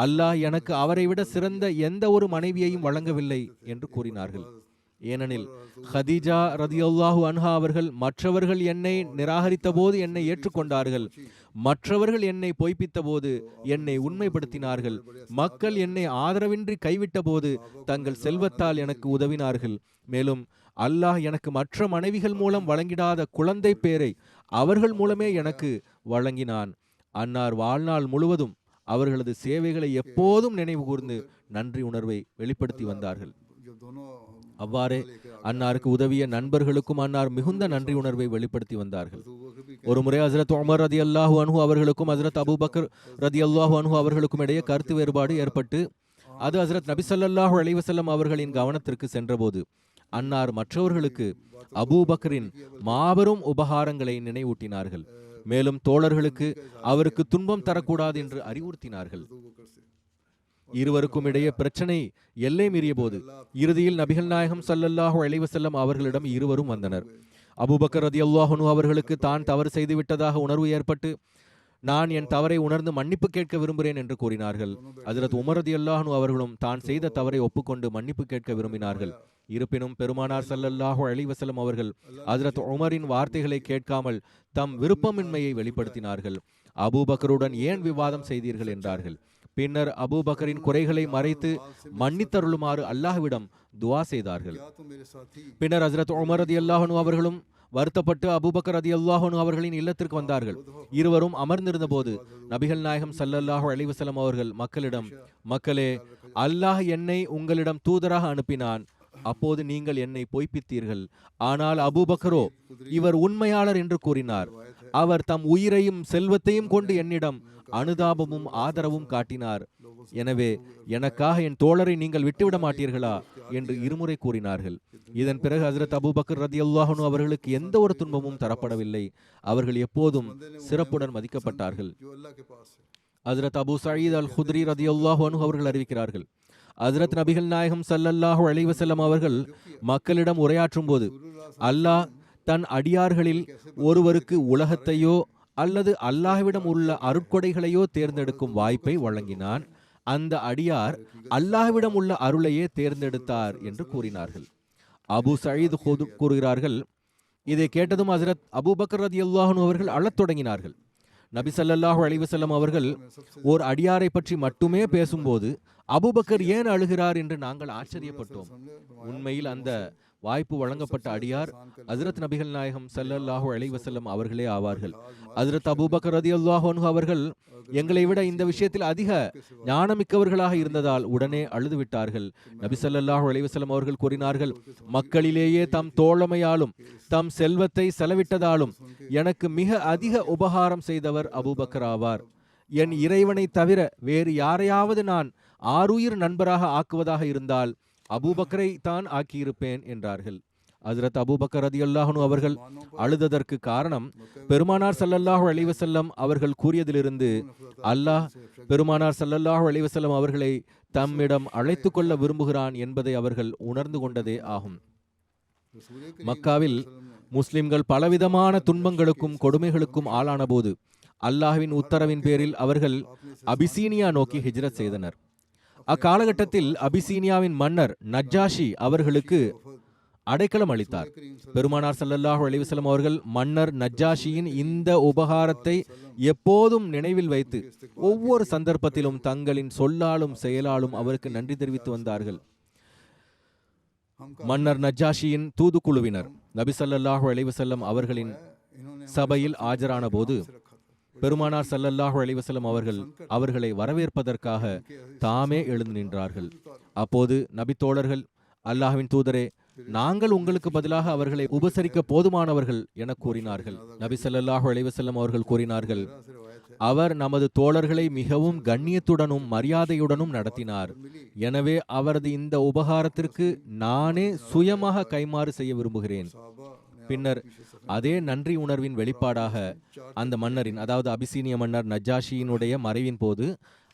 அல்லாஹ் எனக்கு அவரை விட சிறந்த எந்த ஒரு மனைவியையும் வழங்கவில்லை என்று கூறினார்கள். ஏனெனில் ஹதீஜா ரதியல்லாஹு அன்ஹா அவர்கள் மற்றவர்கள் என்னை நிராகரித்த போது என்னை ஏற்றுக்கொண்டார்கள், மற்றவர்கள் என்னை பொய்ப்பித்த போது என்னை உண்மைப்படுத்தினார்கள், மக்கள் என்னை ஆதரவின்றி கைவிட்ட போது தங்கள் செல்வத்தால் எனக்கு உதவினார்கள். மேலும் அல்லாஹ் எனக்கு மற்ற மனைவிகள் மூலம் வழங்கிடாத குழந்தை பேரை அவர்கள் மூலமே எனக்கு வழங்கினான். அன்னார் வாழ்நாள் முழுவதும் அவர்களது சேவைகளை எப்போதும் நினைவு கூர்ந்து நன்றி உணர்வை வெளிப்படுத்தி வந்தார்கள். அவ்வாறே அன்னாருக்கு உதவிய நண்பர்களுக்கும் அன்னார் மிகுந்த நன்றி உணர்வை வெளிப்படுத்தி வந்தார்கள். ஒரு முறை ஹஜ்ரத் உமர் ரதியல்லாஹு அன்ஹு அவர்களுக்கும் ஹஜ்ரத் அபூபக்கர் ரதியல்லாஹு அன்ஹு அவர்களுக்கும் இடையே கருத்து வேறுபாடு ஏற்பட்டு அது ஹஜ்ரத் நபி ஸல்லல்லாஹு அலைஹி வஸல்லம் அவர்களின் கவனத்திற்கு சென்றபோது அன்னார் மற்றவர்களுக்கு அபூபக்கரின் மாபெரும் உபகாரங்களை நினைவூட்டினார்கள். மேலும் தோழர்களுக்கு அவருக்கு துன்பம் தரக்கூடாது என்று அறிவுறுத்தினார்கள். இருவருக்கும் இடையே பிரச்சனை எல்லை மீறிய போது இறுதியில் நபிகள் நாயகம் ஸல்லல்லாஹு அலைஹி வஸல்லம் அவர்களிடம் இருவரும் வந்தனர். அபூபக்கர் ரதியல்லாஹு அன்ஹு அவர்களுக்கு தான் தவறு செய்து விட்டதாக உணர்வு ஏற்பட்டு நான் என் தவறை உணர்ந்து மன்னிப்பு கேட்க விரும்புகிறேன் என்று கூறினார்கள். ஹஜ்ரத் உமர் ரதியல்லாஹு அன்ஹு அவர்களும் தான் செய்த தவறை ஒப்புக்கொண்டு மன்னிப்பு கேட்க விரும்பினார்கள். இருப்பினும் பெருமானார் ஸல்லல்லாஹு அலைஹி வஸல்லம் அவர்கள் ஹஜ்ரத் உமரின் வார்த்தைகளை கேட்காமல் தம் விருப்பமின்மையை வெளிப்படுத்தினார்கள். அபூபக்கருடன் ஏன் விவாதம் செய்தீர்கள் என்றார்கள். பின்னர் அபூபக்கரின் குறைகளை மறைத்து மன்னித்தருளுமாறு அல்லாஹ்விடம் துஆ செய்தார்கள். பின்னர் ஹஜ்ரத் உமர் ரதியல்லாஹு அன்ஹு அவர்களும் வருத்தப்பட்டு அபூபக்கர் ரதியல்லாஹு அன்ஹு அவர்களின் இல்லத்திற்கு வந்தார்கள். இருவரும் அமர்ந்திருந்த போது நபிகள் நாயகம் ஸல்லல்லாஹு அலைஹி வஸல்லம் அவர்கள் மக்களிடம், மக்களே, அல்லாஹ் என்னை உங்களிடம் தூதராக அனுப்பினான். அப்போது நீங்கள் என்னை பொய்ப்பித்தீர்கள். ஆனால் அபூபக்கரோ இவர் உண்மையாளர் என்று கூறினார். அவர் தம் உயிரையும் செல்வத்தையும் கொண்டு என்னிடம் அனுதாபமும் ஆதரவும் காட்டினார். எனவே எனக்காக என் தோழரை நீங்கள் விட்டுவிட மாட்டீர்களா என்று இருமுறை கூறினார்கள். இதன் பிறகு ஹஜ்ரத் அபூபக்கர் ரதியல்லாஹு அன்ஹு அவர்களுக்கு எந்த ஒரு துன்பமும் தரப்படவில்லை. அவர்கள் எப்போதும் சிறப்புடன் மதிக்கப்பட்டார்கள். ஹஜ்ரத் அபூ சயீத் அல் குத்ரி ரதியல்லாஹு அன்ஹு அவர்கள் அறிவிக்கிறார்கள், ஹஜ்ரத் நபிகள் நாயகம் ஸல்லல்லாஹு அலைஹி வஸல்லம் அவர்கள் மக்களிடம் உரையாற்றும் போது அல்லாஹ் தன் அடியார்களில் ஒருவருக்கு உலகத்தையோ அல்லது அல்லாஹ்விடம் உள்ள அருட்கொடைகளையோ தேர்ந்தெடுக்கும் வாய்ப்பை வழங்கினான். அந்த அடியார் அல்லாஹ்விடம் உள்ள அருளையே தேர்ந்தெடுத்தார் என்று கூறினார்கள். அபூ சயீத் கூறுகிறார்கள், இதை கேட்டதும் ஹஜ்ரத் அபூபக்கர் ரதியல்லாஹு அன்ஹு அவர்கள் அழத் தொடங்கினார்கள். நபி ஸல்லல்லாஹு அலைஹி வஸல்லம் அவர்கள் ஓர் அடியாரை பற்றி மட்டுமே பேசும்போது அபூபக்கர் ஏன் அழுகிறார் என்று நாங்கள் ஆச்சரியப்பட்டோம். உண்மையில் அந்த வாய்ப்பு வழங்கப்பட்ட அடியார் ஹஜ்ரத் நபிகள் நாயகம் ஸல்லல்லாஹு அலைஹி வஸல்லம் அவர்களே ஆவார்கள். ஹஜ்ரத் அபூபக்கர் ரதியல்லாஹு அன்ஹு அவர்கள் எங்களை விட இந்த விஷயத்தில் அதிக ஞானமிக்கவர்களாக இருந்ததால் உடனே அழுது விட்டார்கள். நபி ஸல்லல்லாஹு அலைஹி வஸல்லம் அவர்கள் கூறினார்கள், மக்களிலேயே தம் தோழமையாலும் தம் செல்வத்தை செலவிட்டதாலும் எனக்கு மிக அதிக உபகாரம் செய்தவர் அபூபக்கர் ஆவார். என் இறைவனை தவிர வேறு யாரையாவது நான் ஆருயிர் நண்பராக ஆக்குவதாக இருந்தால் அபூபக்கரை தான் ஆக்கியிருப்பேன் என்றார்கள். ஹஜ்ரத் அபூபக்கர் ரதியல்லாஹு அன்ஹு அவர்கள் அழுததற்கு காரணம் பெருமானார் ஸல்லல்லாஹு அலைஹி வஸல்லம் அவர்கள் கூறியதிலிருந்து அல்லாஹ் பெருமானார் ஸல்லல்லாஹு அலைஹி வஸல்லம் அவர்களை தம்மிடம் அழைத்து கொள்ள விரும்புகிறான் என்பதை அவர்கள் உணர்ந்து கொண்டதே ஆகும். மக்காவில் முஸ்லிம்கள் பலவிதமான துன்பங்களுக்கும் கொடுமைகளுக்கும் ஆளான போது அல்லாஹ்வின் உத்தரவின் பேரில் அவர்கள் அபிசீனியா நோக்கி ஹிஜ்ரத் செய்தனர். அக்காலகட்டத்தில் அபிசீனியாவின் மன்னர் நஜ்ஜாஷி அவர்களுக்கு அடைக்கலம் அளித்தார். பெருமானார் ஸல்லல்லாஹு அலைஹி வஸல்லம் அவர்கள் மன்னர் நஜ்ஜாஷியின் இந்த உபகாரத்தை எப்போதும் நினைவில் வைத்து ஒவ்வொரு சந்தர்ப்பத்திலும் தங்களின் சொல்லாலும் செயலாலும் அவருக்கு நன்றி தெரிவித்து வந்தார்கள். மன்னர் நஜ்ஜாஷியின் தூதுக்குழுவினர் நபி ஸல்லல்லாஹு அலைஹி வஸல்லம் அவர்களின் சபையில் ஆஜரான போது பெருமானார் ஸல்லல்லாஹு அலைஹி வஸல்லம் அவர்கள் அவர்களை வரவேற்பதற்காக தாமே எழுந்து நின்றார்கள். அப்போது நபி தோழர்கள், அல்லாஹ்வின் தூதரே, நாங்கள் உங்களுக்கு பதிலாக அவர்களை உபசரிக்க போதுமானவர்கள் என கூறினார்கள். நபி ஸல்லல்லாஹு அலைஹி வஸல்லம் அவர்கள் கூறினார்கள், அவர் நமது தோழர்களை மிகவும் கண்ணியத்துடனும் மரியாதையுடனும் நடத்தினார். எனவே அவரது இந்த உபகாரத்திற்கு நானே சுயமாக கைமாறு செய்ய விரும்புகிறேன். பின்னர் அதே நன்றி உணர்வின் வெளிப்பாடாக அந்த மன்னரின், அதாவது அபிசீனிய மன்னர் நஜ்ஜாஷியினுடைய மறைவின் போது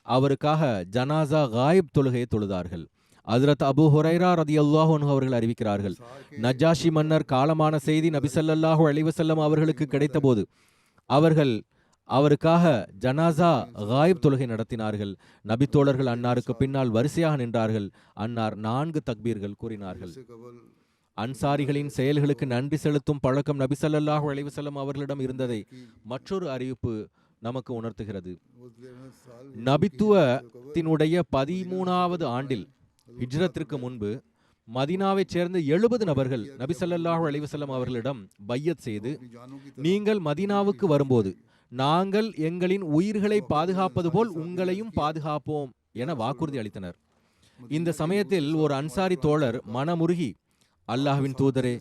அவருக்காக ஜனாசா காயிப் தொழுகையை தொழுதார்கள். ஹஜ்ரத் அபூ ஹுரைரா ரதியல்லாஹு அன்ஹு அவர்கள் அறிவிக்கிறார்கள், நஜ்ஜாஷி மன்னர் காலமான செய்தி நபி ஸல்லல்லாஹு அலைஹி வஸல்லம் அவர்களுக்கு கிடைத்தபோது அவர்கள் அவருக்காக ஜனாசா காயிப் தொழுகை நடத்தினார்கள். நபி தோழர்கள் அன்னாருக்கு பின்னால் வரிசையாக நின்றார்கள். அன்னார் 4 தக்பீர்கள் கூறினார்கள். அன்சாரிகளின் செயல்களுக்கு நன்றி செலுத்தும் பழக்கம் நபி ஸல்லல்லாஹு அலைஹி வஸல்லம் அவர்களிடம் இருந்ததை மற்றொரு அறிவிப்பு நமக்கு உணர்த்துகிறது. நபித்துவத்தினுடைய 13வது ஆண்டில் ஹிஜ்ரத்திற்கு முன்பு மதீனாவைச் சேர்ந்த 70 நபர்கள் நபி ஸல்லல்லாஹு அலைஹி வஸல்லம் அவர்களிடம் பையத் செய்து, நீங்கள் மதீனாவுக்கு வரும்போது நாங்கள் எங்களின் உயிர்களை பாதுகாப்பது போல் உங்களையும் பாதுகாப்போம் என வாக்குறுதி அளித்தனர். இந்த சமயத்தில் ஒரு அன்சாரி தோழர் மனமுருகி அல்லாஹ்வின் தூதரே,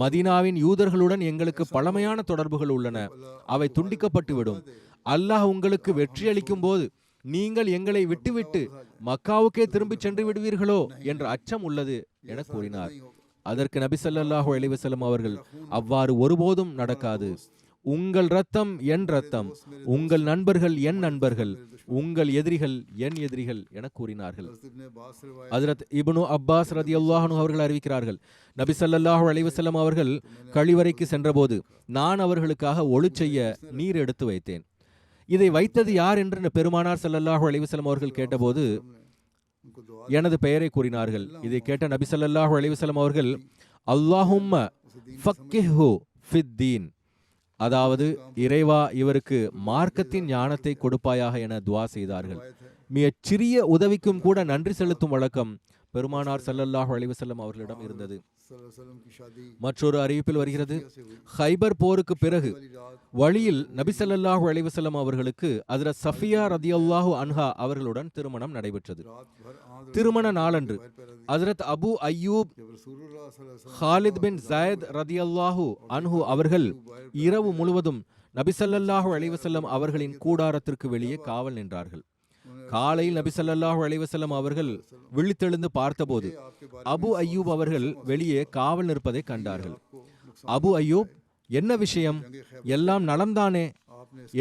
மதீனாவின் யூதர்களுடன் எங்களுக்கு பழமையான தொடர்புகள் உள்ளன, அவை துண்டிக்கப்பட்டுவிடும். அல்லாஹ் உங்களுக்கு வெற்றி அளிக்கும் போது நீங்கள் எங்களை விட்டுவிட்டு மக்காவுக்கே திரும்பிச் சென்று விடுவீர்களோ என்ற அச்சம் உள்ளது என கூறினார். அதற்கு நபி ஸல்லல்லாஹு அலைஹி வஸல்லம் அவர்கள், அவ்வாறு ஒருபோதும் நடக்காது. உங்கள் இரத்தம் என் இரத்தம், உங்கள் நண்பர்கள் என் நண்பர்கள், உங்கள் எதிரிகள் என் எதிரிகள் என கூறினார்கள். ஹஜ்ரத் இப்னு அப்பாஸ் ரதியல்லாஹு அன்ஹு அவர்கள் அறிவிக்கிறார்கள், நபி ஸல்லல்லாஹு அலைஹி வஸல்லம் அவர்கள் கழிவறைக்கு சென்றபோது நான் அவர்களுக்காக ஒளி செய்ய நீர் எடுத்து வைத்தேன். இதை வைத்தது யார் என்று பெருமானார் ஸல்லல்லாஹு அலைஹி வஸல்லம் அவர்கள் கேட்டபோது எனது பெயரை கூறினார்கள். இதை கேட்ட நபி ஸல்லல்லாஹு அலைஹி வஸல்லம் அவர்கள், அல்லாஹும்ம ஃபக்கிஹு ஃபித்தீன், அதாவது இறைவா இவருக்கு மார்க்கத்தின் ஞானத்தை கொடுப்பாயாக என துஆ செய்தார்கள். மிகச் சிறிய உதவிக்கும் கூட நன்றி செலுத்தும் வழக்கம் பெருமானார் ஸல்லல்லாஹு அலைஹி வஸல்லம் அவர்களிடம் இருந்தது. மற்றொரு அறிவிப்பில் வருகிறது, ஹைபர் போருக்கு பிறகு வழியில் நபி ஸல்லல்லாஹு அலைஹி வஸல்லம் அவர்களுக்கு ஹஜ்ரத் சஃபியா ரதியல்லாஹு அன்ஹா அவர்களுடன் திருமணம் நடைபெற்றது. திருமண நாளன்று ஹஜ்ரத் அபு அய்யூப் ஹாலித் பின் ஜயத் ரதியல்லாஹு அன்ஹு அவர்கள் இரவு முழுவதும் நபி ஸல்லல்லாஹு அலைஹி வஸல்லம் அவர்களின் கூடாரத்திற்கு வெளியே காவல் நின்றார்கள். காலையில் நபி ஸல்லல்லாஹு அலைஹி வஸல்லம் அவர்கள் விழித்தெழுந்து பார்த்தபோது அபு அய்யூப் அவர்கள் வெளியே காவல் நிற்பதை கண்டார்கள். அபு அய்யூப், என்ன விஷயம், எல்லாம் நலம்தானே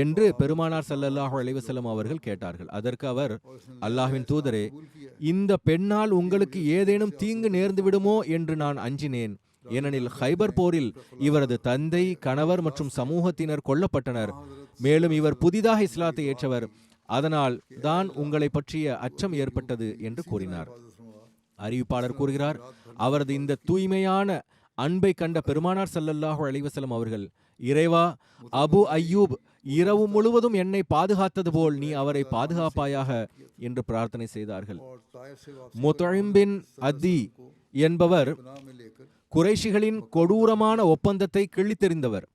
என்று பெருமானார் ஸல்லல்லாஹு அலைஹி வஸல்லம் அவர்கள் கேட்டார்கள். அதற்கு அவர், அல்லாஹ்வின் தூதரே, இந்த பெண்ணால் உங்களுக்கு ஏதேனும் தீங்கு நேர்ந்து விடுமோ என்று நான் அஞ்சினேன். ஏனெனில் ஹைபர் போரில் இவரது தந்தை, கணவர் மற்றும் சமூகத்தினர் கொல்லப்பட்டனர். மேலும் இவர் புதிதாக இஸ்லாத்தை ஏற்றவர். அதனால் தான் உங்களை பற்றிய அச்சம் ஏற்பட்டது என்று கூறினார். அறிவிப்பாளர் கூறுகிறார், அவரது இந்த தூய்மையான அன்பை கண்ட பெருமானார் ஸல்லல்லாஹு அலைஹி வஸல்லம் அவர்கள், இறைவா, அபு அய்யூப் இரவு முழுவதும் என்னை பாதுகாத்தது போல் நீ அவரை பாதுகாப்பாயாக என்று பிரார்த்தனை செய்தார்கள். முத்இம் பின் அதி என்பவர் குறைஷிகளின் கொடூரமான ஒப்பந்தத்தை கிழித்தெறிந்தவர்.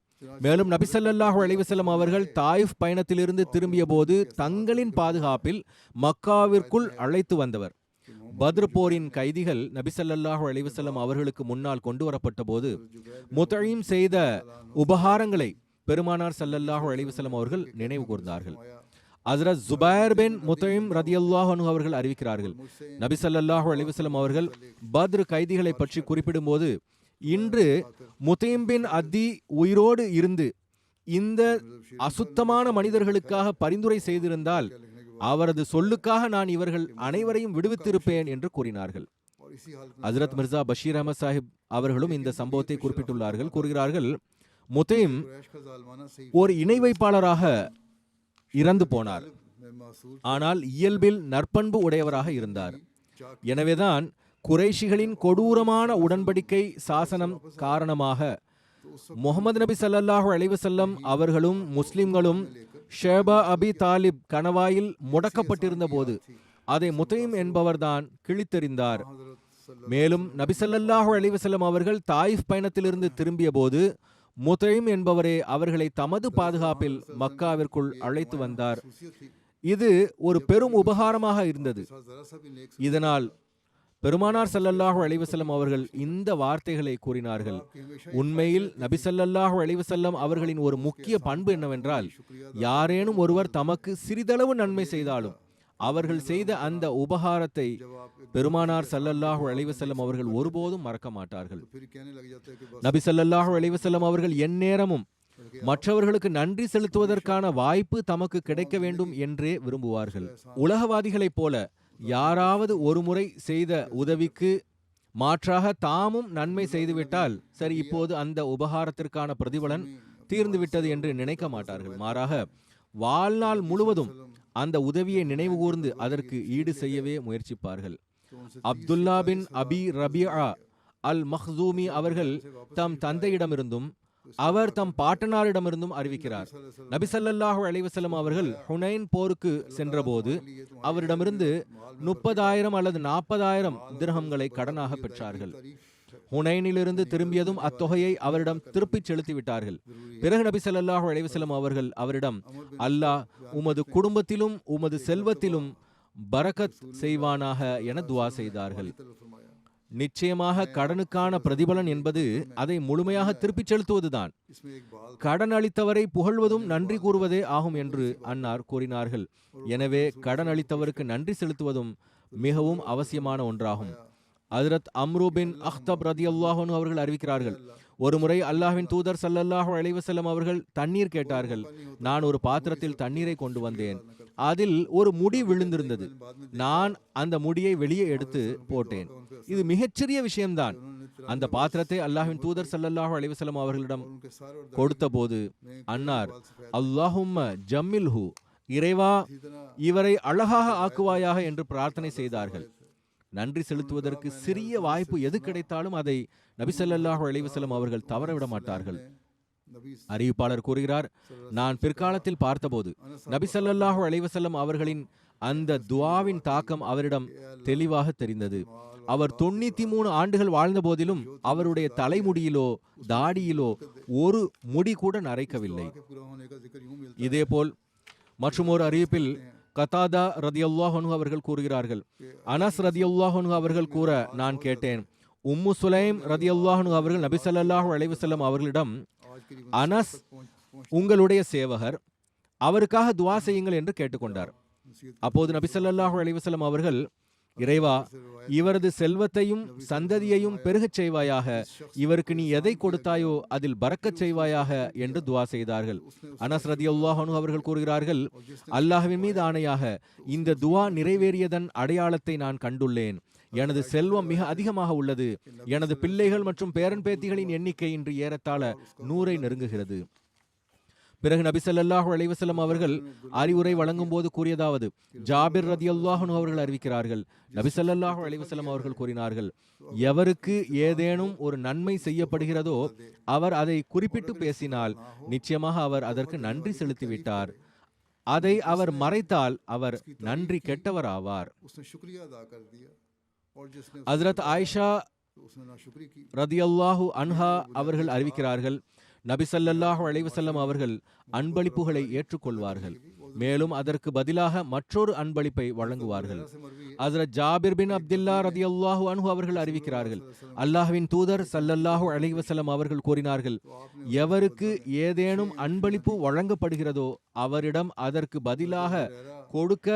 மேலும் நபி ஸல்லல்லாஹு அலைஹி வஸல்லம் அவர்கள் தாயிஃப் பயணத்திலிருந்து திரும்பிய போது தங்களின் பாதுகாப்பில் மக்காவிற்குள் அழைத்து வந்தவர். பத்ர் போரின் கைதிகள் நபி ஸல்லல்லாஹு அலைஹி வஸல்லம் அவர்களுக்கு முன்னால் கொண்டு வரப்பட்ட போது முத்இம் செய்த உபகாரங்களை பெருமானார் ஸல்லல்லாஹு அலைஹி வஸல்லம் அவர்கள் நினைவு கூர்ந்தார்கள். ஹஜ்ரத் ஜுபைர் பின் முத்இம் ரதியல்லாஹு அன்ஹு அவர்கள் அறிவிக்கிறார்கள், நபி ஸல்லல்லாஹு அலைஹி வஸல்லம் அவர்கள் பத்ர் கைதிகளை பற்றி குறிப்பிடும்போது, இன்று முத்இம் பின் அதி உயிரோடு இருந்து இந்த அசுத்தமான மனிதர்களுக்காக பரிந்துரை செய்திருந்தால் அவரது சொல்லுக்காக நான் இவர்கள் அனைவரையும் விடுவித்திருப்பேன் என்று கூறினார்கள். ஹஜ்ரத் மிர்சா பஷீர் அஹமத் சாஹிப் அவர்களும் இந்த சம்பவத்தை குறிப்பிட்டுள்ளார்கள். கூறுகிறார்கள், முத்இம் ஒரு இணை வைப்பாளராக இறந்து போனார், ஆனால் இயல்பில் நற்பண்பு உடையவராக இருந்தார். எனவேதான் குறைஷிகளின் கொடூரமான உடன்படிக்கை சாசனம் காரணமாக முஹம்மது நபி ஸல்லல்லாஹு அலைஹி வஸல்லம் அவர்களும் முஸ்லிம்களும் ஷேபா அபி தாலிப் கணவாயில் முடக்கப்பட்டிருந்த போது அதை முத்இம் என்பவர்தான் கிழித்தெறிந்தார். மேலும் நபி ஸல்லல்லாஹு அலைஹி வஸல்லம் அவர்கள் தாயிஃப் பயணத்திலிருந்து திரும்பிய போது முத்இம் என்பவரே அவர்களை தமது பாதுகாப்பில் மக்காவிற்குள் அழைத்து வந்தார். இது ஒரு பெரும் உபகாரமாக இருந்தது. இதனால் பெருமானார் ஸல்லல்லாஹு அலைஹி வஸல்லம் அவர்கள் இந்த வார்த்தைகளை கூறினார்கள். உண்மையில் நபி ஸல்லல்லாஹு அலைஹி வஸல்லம் அவர்களின் ஒரு முக்கிய பண்பு என்னவென்றால், யாரேனும் ஒருவர் தமக்கு சிறிதளவு நன்மை செய்தாலும் அவர்கள் செய்த அந்த உபகாரத்தை பெருமானார் ஸல்லல்லாஹு அலைஹி வஸல்லம் அவர்கள் ஒருபோதும் மறக்க மாட்டார்கள். நபி ஸல்லல்லாஹு அலைஹி வஸல்லம் அவர்கள் எந்நேரமும் மற்றவர்களுக்கு நன்றி செலுத்துவதற்கான வாய்ப்பு தமக்கு கிடைக்க வேண்டும் என்றே விரும்புவார்கள். உலகவாதிகளைப் போல யாராவது ஒரு முறை செய்த உதவிக்கு மாற்றாக தாமும் நன்மை செய்துவிட்டால் சரி, இப்போது அந்த உபகாரத்திற்கான பிரதிபலன் தீர்ந்துவிட்டது என்று நினைக்க மாட்டார்கள். மாறாக வாழ்நாள் முழுவதும் அந்த உதவியை நினைவு கூர்ந்து அதற்கு ஈடு செய்யவே முயற்சிப்பார்கள். அப்துல்லா பின் அபி ரபியா அல் மஹ்சூமி அவர்கள் தம் தந்தையிடமிருந்தும் அவர் தம் பாட்டனாரிடமிருந்தும் அறிவிக்கிறார், நபி ஸல்லல்லாஹு அலைஹி வஸல்லம் அவர்கள் ஹுனைன் போருக்கு சென்றபோது அவரிடமிருந்து 30,000 அல்லது 40,000 திர்ஹம்களை கடனாக பெற்றார்கள். ஹுனைனிலிருந்து திரும்பியதும் அத்தொகையை அவரிடம் திருப்பிச் செலுத்திவிட்டார்கள். பிறகு நபி ஸல்லல்லாஹு அலைஹி வஸல்லம் அவர்கள் அவரிடம், அல்லாஹ் உமது குடும்பத்திலும் உமது செல்வத்திலும் பரக்கத் செய்வானாக என துஆ செய்தார்கள். நிச்சயமாக கடனுக்கான பிரதிபலன் என்பது அதை முழுமையாக திருப்பிச் செலுத்துவதுதான். கடன் அளித்தவரை புகழ்வதும் நன்றி கூறுவதே ஆகும் என்று அன்னார் கூறினார்கள். எனவே கடன் அளித்தவருக்கு நன்றி செலுத்துவதும் மிகவும் அவசியமான ஒன்றாகும். ஹஜ்ரத் அம்ரு பின் அஹ்தப் ரதியல்லாஹு அன்ஹு அவர்கள் அறிவிக்கிறார்கள், ஒருமுறை அல்லாஹ்வின் தூதர் ஸல்லல்லாஹு அலைஹி வஸல்லம் அவர்கள் தண்ணீர் கேட்டார்கள். நான் ஒரு பாத்திரத்தில் தண்ணீரை கொண்டு வந்தேன். அதில் ஒரு முடி விழுந்திருந்தது. நான் அந்த முடியை வெளியே எடுத்து போட்டேன். இது மிகச்சிறிய விஷயம்தான். அந்த பாத்திரத்தை அல்லாஹ்வின் தூதர் ஸல்லல்லாஹு அலைஹி வஸல்லம் அவர்களிடம் கொடுத்தபோது அன்னார், அல்லாஹும்ம ஜம்மில்ஹு, இறைவா இவரை அழகாக ஆக்குவாயாக என்று பிரார்த்தனை செய்தார்கள். நன்றி செலுத்துவதற்கு சிறிய வாய்ப்பு எது கிடைத்தாலும் அதை நபி ஸல்லல்லாஹு அலைஹி வஸல்லம் அவர்கள் தவறவிட மாட்டார்கள். அறிவிப்பாளர் கூறுகிறார், நான் பிற்காலத்தில் பார்த்தபோது நபி ஸல்லல்லாஹு அலைஹி வஸல்லம் அவர்களின் அந்த துஆவின் தாக்கம் அவரிடம் தெளிவாக தெரிந்தது. அவர் 93 ஆண்டுகள் வாழ்ந்த போதிலும் அவருடைய தலைமுடியிலோ தாடியிலோ ஒரு முடி கூட நரைக்கவில்லை. இதேபோல் மற்றும் ஒரு அறிவிப்பில் கதாதா ரதியல்லாஹு அன்ஹு அவர்கள் கூறுகிறார்கள், அனஸ் ரதியல்லாஹு அன்ஹு அவர்கள் கூற நான் கேட்டேன். உம்மு சுலைம் ரதியல்லாஹு அன்ஹு அவர்கள் நபி ஸல்லல்லாஹு அலைஹி வஸல்லம் அவர்களிடம், அனஸ் உங்களுடைய சேவகர், அவருக்காக துஆ செய்யுங்கள் என்று கேட்டுக்கொண்டார். அப்போது நபி ஸல்லல்லாஹு அலைஹி வஸல்லம் அவர்கள், இறைவா இவரது செல்வத்தையும் சந்ததியையும் பெருகச் செய்வாயாக, இவருக்கு நீ எதை கொடுத்தாயோ அதில் பரக்கச் செய்வாயாக என்று துஆ செய்தார்கள். அனஸ் ரதியல்லாஹு அன்ஹு அவர்கள் கூறுகிறார்கள், அல்லாஹ்வின் மீது ஆணையாக இந்த துஆ நிறைவேறியதன் அடையாளத்தை நான் கண்டுள்ளேன். எனது செல்வம் மிக அதிகமாக உள்ளது. எனது பிள்ளைகள் மற்றும் பேரன் பேத்திகளின் எண்ணிக்கை இன்று ஏறத்தாழ 100ஐ நெருங்குகிறது. பிறகு நபி ஸல்லல்லாஹு அலைஹி வஸல்லம் அவர்கள் அறிவுரை வழங்கும் போது கூறியதாவது, ஜாபிர் ரதியல்லாஹு அன்ஹு அவர்கள் அறிவிக்கிறார்கள், நபி ஸல்லல்லாஹு அலைஹி வஸல்லம் அவர்கள் கூறினார்கள், எவருக்கு ஏதேனும் ஒரு நன்மை செய்யப்படுகிறதோ அவர் அதை குறிப்பிட்டு பேசினால் நிச்சயமாக அவர் அதற்கு நன்றி செலுத்திவிட்டார். அதை அவர் மறைத்தால் அவர் நன்றி கெட்டவர் ஆவார். ஹஜ்ரத் ஆயிஷா ரதியல்லாஹு அன்ஹா அவர்கள் அறிவிக்கிறார்கள், நபி ஸல்லல்லாஹு அலைஹி வஸல்லம் அவர்கள் அன்பளிப்புகளை ஏற்றுக்கொள்வார்கள். மேலும் அதற்கு பதிலாக மற்றொரு அன்பளிப்பை வழங்குவார்கள். ஹஜ்ரத் ஜாபிர் பின் அப்துல்லா ரதியல்லாஹு அன்ஹு அவர்கள் அறிவிக்கிறார்கள், அல்லாஹ்வின் தூதர் ஸல்லல்லாஹு அலைஹி வஸல்லம் அவர்கள் கூறினார்கள், எவருக்கு ஏதேனும் அன்பளிப்பு வழங்கப்படுகிறதோ அவரிடம் அதற்கு பதிலாக கொடுக்க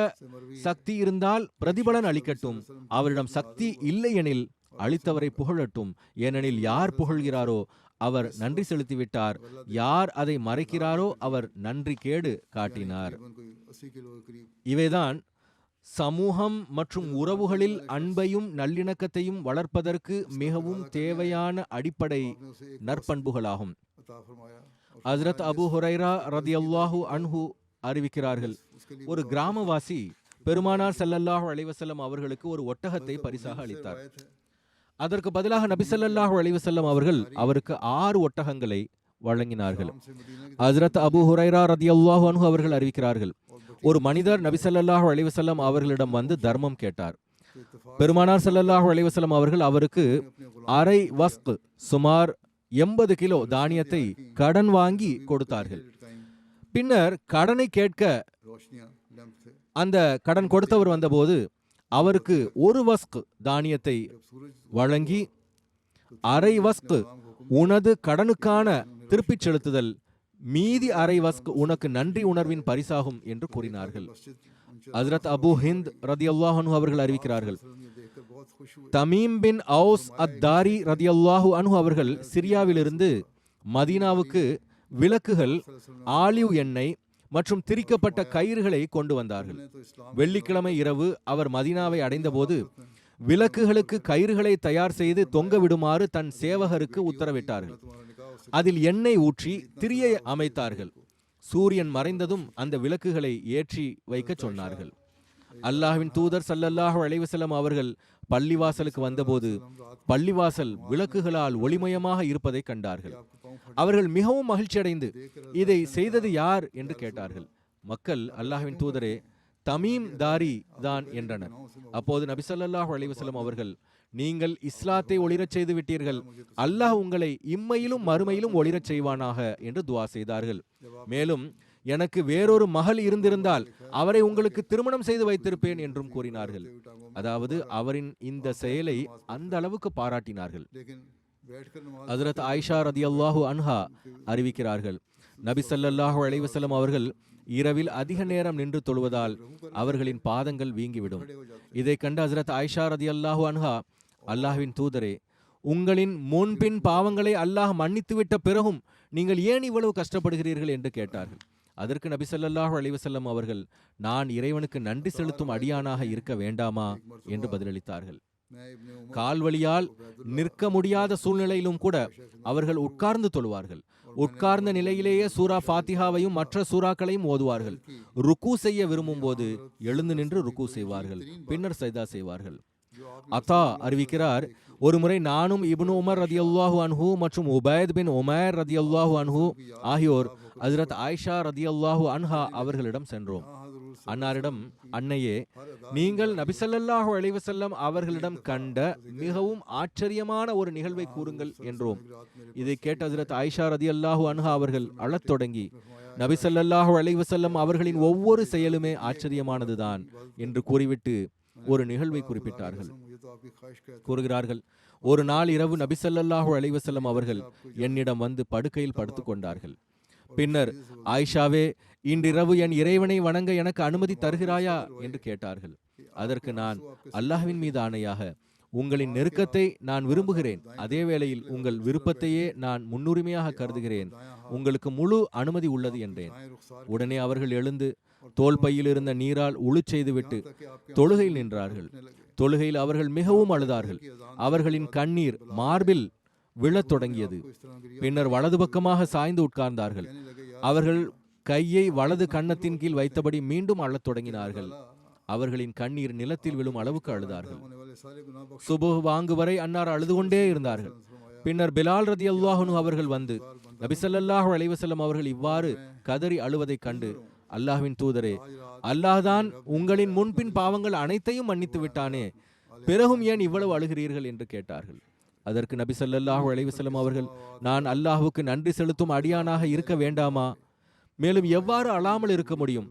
சக்தி இருந்தால் பிரதிபலன் அளிக்கட்டும். அவரிடம் சக்தி இல்லை எனில் அளித்தவரை புகழட்டும். ஏனெனில் யார் புகழ்கிறாரோ அவர் நன்றி செலுத்திவிட்டார். யார் அதை மறைக்கிறாரோ அவர் நன்றி கேடு காட்டினார். இவைதான் சமூகம் மற்றும் உறவுகளில் அன்பையும் நல்லிணக்கத்தையும் வளர்ப்பதற்கு மிகவும் தேவையான அடிப்படை நற்பண்புகளாகும். ஹஜ்ரத் அபூ ஹுரைரா ரதியல்லாஹு அன்ஹு அறிவிக்கிறார்கள், ஒரு கிராமவாசி பெருமானார் ஸல்லல்லாஹு அலைஹி வஸல்லம் அவர்களுக்கு ஒரு ஒட்டகத்தை பரிசாக அளித்தார். அதற்கு பதிலாக நபி ஸல்லல்லாஹு அலைஹி வஸல்லம் அவர்கள் அவருக்கு 6 ஒட்டகங்களை வழங்கினார்கள். ஹஜ்ரத் அபூ ஹுரைரா ரதியல்லாஹு அன்ஹு அவர்கள் அறிவிக்கிறார்கள், ஒரு மனிதர் நபி ஸல்லல்லாஹு அலைஹி வஸல்லம் அவர்களிடம் வந்து தர்மம் கேட்டார். பெருமானார் ஸல்லல்லாஹு அலைஹி வஸல்லம் அவர்கள் அவருக்கு அரை வஸ்க் சுமார் 80 கிலோ தானியத்தை கடன் வாங்கி கொடுத்தார்கள். பின்னர் கடனை கேட்க அந்த கடன் கொடுத்தவர் வந்தபோது அவருக்கு ஒரு வஸ்க் தானியத்தை வழங்கி, அரை வஸ்க் உனது கடனுக்கான திருப்பிச் செலுத்துதல், மீதி அரை வஸ்க் உனக்கு நன்றி உணர்வின் பரிசாகும் என்று கூறினார்கள். ஹஜ்ரத் அபூ ஹிந்த் ரதியல்லாஹு அன்ஹு அவர்கள் அறிவிக்கிறார்கள், தமீம் பின் அவுஸ் அத்தாரி ரதியல்லாஹு அன்ஹு அவர்கள் சிரியாவிலிருந்து மதீனாவுக்கு விளக்குகள், ஆலிவ் எண்ணெய் மற்றும் திரிக்கப்பட்ட கயிறுகளை கொண்டு வந்தார்கள். வெள்ளிக்கிழமை இரவு அவர் மதீனாவை அடைந்தபோது விளக்குகளுக்கு கயிறுகளை தயார் செய்து தொங்க விடுமாறு தன் சேவகருக்கு உத்தரவிட்டார்கள். அதில் எண்ணெய் ஊற்றி திரியை அமைத்தார்கள். சூரியன் மறைந்ததும் அந்த விளக்குகளை ஏற்றி வைக்க சொன்னார்கள். அல்லாஹ்வின் தூதர் ஸல்லல்லாஹு அலைஹி வஸல்லம் அவர்கள் பள்ளிவாசலுக்கு வந்தபோது பள்ளிவாசல் விளக்குகளால் ஒளிமயமாக இருப்பதை கண்டார்கள். அவர்கள் மிகவும் மகிழ்ச்சியடைந்து இதை செய்தது யார் என்று கேட்டார்கள். மக்கள், அல்லாஹ்வின் தூதரே, தமீம் தாரி தான் என்றனர். அப்போது நபி ஸல்லல்லாஹு அலைஹி வஸல்லம் அவர்கள், நீங்கள் இஸ்லாத்தை ஒளிரச் செய்து விட்டீர்கள், அல்லாஹ் உங்களை இம்மையிலும் மறுமையிலும் ஒளிரச் செய்வானாக என்று துஆ செய்தார்கள். மேலும் எனக்கு வேறொரு மகள் இருந்திருந்தால் அவரை உங்களுக்கு திருமணம் செய்து வைத்திருப்பேன் என்றும் கூறினார்கள். அதாவது அவரின் இந்த செயலை அந்த அளவுக்கு பாராட்டினார்கள். ஹஜ்ரத் ஆயிஷா ரதியல்லாஹு அன்ஹா அறிவிக்கிறார்கள், நபி ஸல்லல்லாஹு அலைஹி வஸல்லம் அவர்கள் இரவில் அதிக நேரம் நின்று தொழுவதால் அவர்களின் பாதங்கள் வீங்கிவிடும். இதை கண்ட ஹஜ்ரத் ஆயிஷா ரதியல்லாஹு அன்ஹா, அல்லாஹ்வின் தூதரே, உங்களின் முன்பின் பாவங்களை அல்லாஹ் மன்னித்துவிட்ட பிறகும் நீங்கள் ஏன் இவ்வளவு கஷ்டப்படுகிறீர்கள் என்று கேட்டார்கள். அதற்கு நபி ஸல்லல்லாஹு அலைஹி வஸல்லம் அவர்கள், நான் இறைவனுக்கு நன்றி செலுத்தும் அடியானாக இருக்க வேண்டாமா என்று பதிலளித்தார்கள். கால்வலியால் நிற்க முடியாத சூழ்நிலையிலும் கூட அவர்கள் உட்கார்ந்து தொழுவார்கள். உட்கார்ந்த நிலையிலேயே சூரா ஃபாத்திஹாவையும் மற்ற சூறாக்களையும் ஓதுவார்கள். ருக்கு செய்ய விரும்பும் போது எழுந்து நின்று ருக்கு செய்வார்கள், பின்னர் சஜ்தா செய்வார்கள். அத்தா அறிவிக்கிறார், ஒருமுறை நானும் இப்னு உமர் ரதியல்லாஹு அன்ஹு மற்றும் உபைத் பின் உமைர் ரதியல்லாஹு அன்ஹு ஆகியோர் ஹஜ்ரத் ஆயிஷா ரதியல்லாஹு அன்ஹா அவர்களிடம் சென்றோம். அன்னாரிடம், அன்னையே, நீங்கள் நபி ஸல்லல்லாஹு அலைஹி வஸல்லம் அவர்களிடம் கண்ட மிகவும் ஆச்சரியமான ஒரு நிகழ்வை கூறுங்கள் என்றோம். இதை கேட்ட ஹஜ்ரத் ஆயிஷா ரதியல்லாஹு அன்ஹா அவர்கள் அழத் தொடங்கி, நபி ஸல்லல்லாஹு அலைஹி வஸல்லம் அவர்களின் ஒவ்வொரு செயலுமே ஆச்சரியமானதுதான் என்று கூறிவிட்டு ஒரு நிகழ்வை குறிப்பிட்டார்கள். கூறுகிறார்கள், ஒரு நாள் இரவு நபி ஸல்லல்லாஹு அலைஹி வஸல்லம் அவர்கள் என்னிடம் வந்து படுக்கையில் படுத்துக் கொண்டார்கள். பின்னர், ஆயிஷாவே, இன்றிரவு என் இறைவனை வணங்க எனக்கு அனுமதி தருகிறாயா என்று கேட்டார்கள். அதற்கு நான், அல்லாஹ்வின் மீது ஆணையாக, உங்களின் நெருக்கத்தை நான் விரும்புகிறேன், அதே வேளையில் உங்கள் விருப்பத்தையே நான் முன்னுரிமையாக கருதுகிறேன், உங்களுக்கு முழு அனுமதி உள்ளது என்றேன். உடனே அவர்கள் எழுந்து தோல் பையில் இருந்த நீரால் உழு செய்துவிட்டு தொழுகையில் நின்றார்கள். தொழுகையில் அவர்கள் மிகவும் அழுதார்கள். அவர்களின் கண்ணீர் மார்பில் விழத் தொடங்கியது. பின்னர் வலது பக்கமாக சாய்ந்து உட்கார்ந்தார்கள். அவர்கள் கையை வலது கன்னத்தின் கீழ் வைத்தபடி மீண்டும் அழத் தொடங்கினார்கள். அவர்களின் கண்ணீர் நிலத்தில் விழும் அளவுக்கு அழுதார்கள். சுபுஹ் வாங்கு வரை அன்னார் அழுது கொண்டே இருந்தார்கள். பின்னர் பிலால் ரதியல்லாஹு அன்ஹு அவர்கள் வந்து நபி ஸல்லல்லாஹு அலைஹி வஸல்லம் அவர்கள் இவ்வாறு கதறி அழுவதைக் கண்டு, அல்லாஹ்வின் தூதரே, அல்லாஹ்தான் உங்களின் முன்பின் பாவங்கள் அனைத்தையும் மன்னித்து விட்டானே, பிறகும் ஏன் இவ்வளவு அழுகிறீர்கள் என்று கேட்டார்கள். அதற்கு நபி ஸல்லல்லாஹு அலைஹி வஸல்லம் அவர்கள், நான் அல்லாஹ்வுக்கு நன்றி செலுத்தும் அடியானாக இருக்க வேண்டாமா? மேலும் எவ்வாறு அழாமல் இருக்க முடியும்?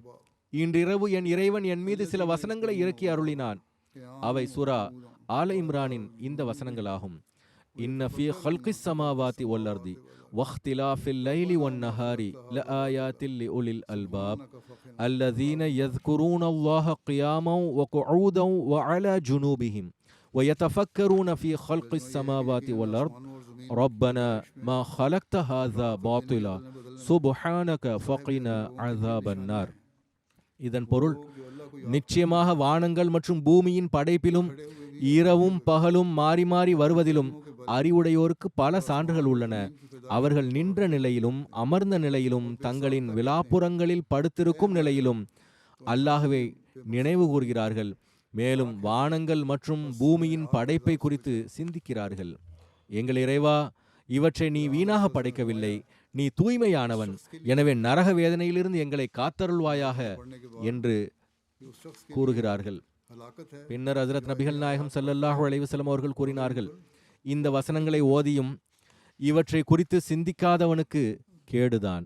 இன்றிரவு என் இறைவன் என் மீது சில வசனங்களை இறக்கி அருளினான். அவை சூரா ஆல இம்ரானின் இந்த வசனங்களாகும். இன்ன ஃபீ ஹல்கிஸ் ஸமாவாதி வல் அர்தி வக்திலாஃபில் லைலி வன் நஹாரி லஆயாத்தில் லிஉலில் அல்பாப் அல்லதீன யذ்குரூனல்லாஹ கியாமன் வ குஊதன் வ அலா ஜுனூபிஹிம் ويتفكرون في خلق السماوات والأرض ربنا ما خلقت هذا باطلا سبحانك فقنا عذاب النار. இதன் பொருள், நிச்சயமாக வானங்கள் மற்றும் பூமியின் படைப்பிலும் இரவும் பகலும் மாறி மாறி வருவதிலும் அறிவுடையோருக்கு பல சான்றுகள் உள்ளன. அவர்கள் நின்ற நிலையிலும் அமர்ந்த நிலையிலும் தங்களின் விலாப்புறங்களில் படுத்திருக்கும் நிலையிலும் அல்லாஹ்வை நினைவு கூர்கிறார்கள். மேலும் வானங்கள் மற்றும் பூமியின் படைப்பை குறித்து சிந்திக்கிறார்கள். எங்கள் இறைவா, இவற்றை நீ வீணாக படைக்கவில்லை, நீ தூய்மையானவன், எனவே நரக வேதனையிலிருந்து எங்களை காத்தருள்வாயாக என்று கூறுகிறார்கள். பின்னர் ஹஜ்ரத் நபிகள் நாயகம் ஸல்லல்லாஹு அலைஹி வஸல்லம் அவர்கள் கூறினார்கள், இந்த வசனங்களை ஓதியும் இவற்றை குறித்து சிந்திக்காதவனுக்கு கேடுதான்.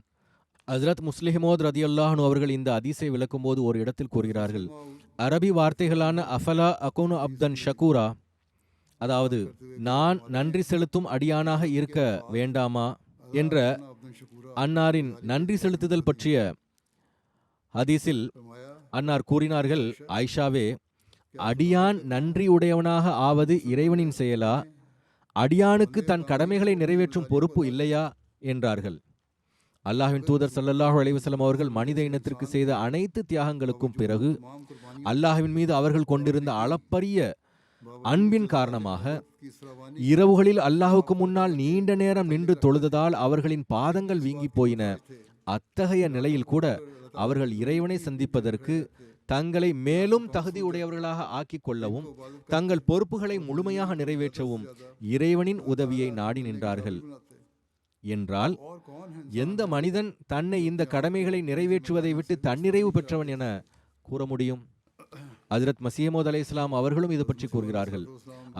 ஹஜ்ரத் முஸ்லிமோத் ரதியல்லாஹு அன்ஹு அவர்கள் இந்த ஹதீஸை விளக்கும் போது ஒரு இடத்தில் கூறுகிறார்கள், அரபி வார்த்தைகளான அஃபலா அகூனு அப்தன் ஷக்கூரா, அதாவது நான் நன்றி செலுத்தும் அடியானாக இருக்க வேண்டாமா என்ற அன்னாரின் நன்றி செலுத்துதல் பற்றிய ஹதீஸில் அன்னார் கூறினார்கள், ஆயிஷாவே, அடியான் நன்றி உடையவனாக ஆவது இறைவனின் செயலா? அடியானுக்கு தன் கடமைகளை நிறைவேற்றும் பொறுப்பு இல்லையா என்றார்கள். அல்லாஹ்வின் தூதர் ஸல்லல்லாஹு அலைஹி வஸல்லம் அவர்கள் மனித இனத்திற்கு செய்த அனைத்து தியாகங்களுக்கும் பிறகு அல்லாஹ்வின் மீது அவர்கள் கொண்டிருந்த அளப்பரிய அன்பின் காரணமாக இரவுகளில் அல்லாஹ்வுக்கு முன்னால் நீண்ட நேரம் நின்று தொழுததால் அவர்களின் பாதங்கள் வீங்கி போயின. அத்தகைய நிலையில் கூட அவர்கள் இறைவனை சந்திப்பதற்கு தங்களை மேலும் தகுதியுடையவர்களாக ஆக்கிக் கொள்ளவும் தங்கள் பொறுப்புகளை முழுமையாக நிறைவேற்றவும் இறைவனின் உதவியை நாடி நின்றார்கள் என்றால் எந்த மனிதன் தன்னை இந்த கடமைகளை நிறைவேற்றுவதை விட்டு தன்னிறைவு பெற்றவன் என கூற முடியும்? ஹஜ்ரத் மசீமோத் அலைஹிஸ்ஸலாம் அவர்களும் இது பற்றி கூறுகிறார்கள்.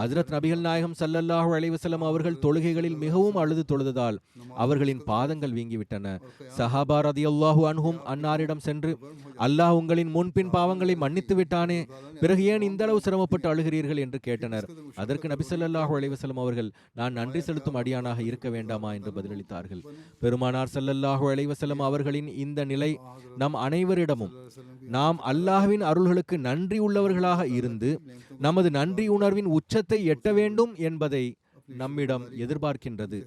ஹஜ்ரத் நபிகள் நாயகம் ஸல்லல்லாஹு அலைஹி வஸல்லம் அவர்கள் தொழுகைகளில் மிகவும் அழுது தொழுததால் அவர்களின் பாதங்கள் வீங்கிவிட்டன. சஹாபா ரதியல்லாஹு அன்ஹும் அன்னாரிடம் சென்று, அல்லாஹ் உங்களின் முன்பின் பாவங்களை மன்னித்து விட்டானே, பிறகு ஏன் இந்த அளவு சிரமப்பட்டு அழுகிறீர்கள் என்று கேட்டனர். அதற்கு நபி ஸல்லல்லாஹு அலைஹி வஸல்லம் அவர்கள், நான் நன்றி செலுத்தும் அடியானாக இருக்க வேண்டாமா என்று பதிலளித்தார்கள். பெருமானார் ஸல்லல்லாஹு அலைஹி வஸல்லம் அவர்களின் இந்த நிலை நம் அனைவரிடமும் நாம் அல்லாஹ்வின் அருள்களுக்கு நன்றி உள்ளவர்களாக இருந்து நமது நன்றி உணர்வின் உச்சத்தை எட்ட வேண்டும் என்பதை நம்மிடம் எதிர்பார்க்கின்றது.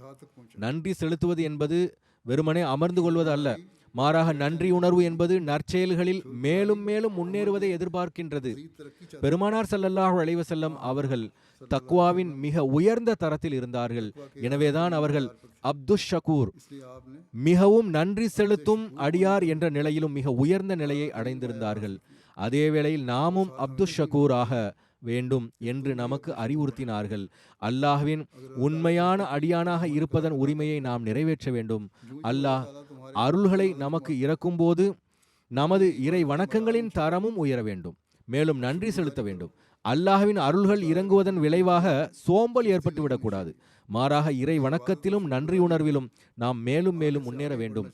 நன்றி செலுத்துவது என்பது வெறுமனே அமர்ந்து கொள்வது அல்ல, மாறாக நன்றி உணர்வு என்பது நற்செயல்களில் மேலும் மேலும் முன்னேறுவதை எதிர்பார்க்கின்றது. பெருமானார் ஸல்லல்லாஹு அலைஹி வஸல்லம் அவர்கள் தக்வாவின் மிக உயர்ந்த தரத்தில் இருந்தார்கள். எனவேதான் அவர்கள் அப்துஷ் ஷகூர், மிகவும் நன்றி செலுத்தும் அடியார் என்ற நிலையிலும் மிக உயர்ந்த நிலையை அடைந்திருந்தார்கள். அதே வேளையில் நாமும் அப்துஷ் ஷகூராக வேண்டும் என்று நமக்கு அறிவுறுத்தினார்கள். அல்லாஹ்வின் உண்மையான அடியானாக இருப்பதன் உரிமையை நாம் நிறைவேற்ற வேண்டும். அல்லாஹ் அருள்களை நமக்கு இறக்கும் போது நமது இறை வணக்கங்களின் தரமும் உயர வேண்டும், மேலும் நன்றி செலுத்த வேண்டும். அல்லாஹ்வின் அருள்கள் இறங்குவதன் விளைவாக சோம்பல் ஏற்பட்டுவிடக்கூடாது. மாறாக இறை வணக்கத்திலும் நன்றி உணர்விலும் நாம் மேலும் மேலும் முன்னேற வேண்டும்.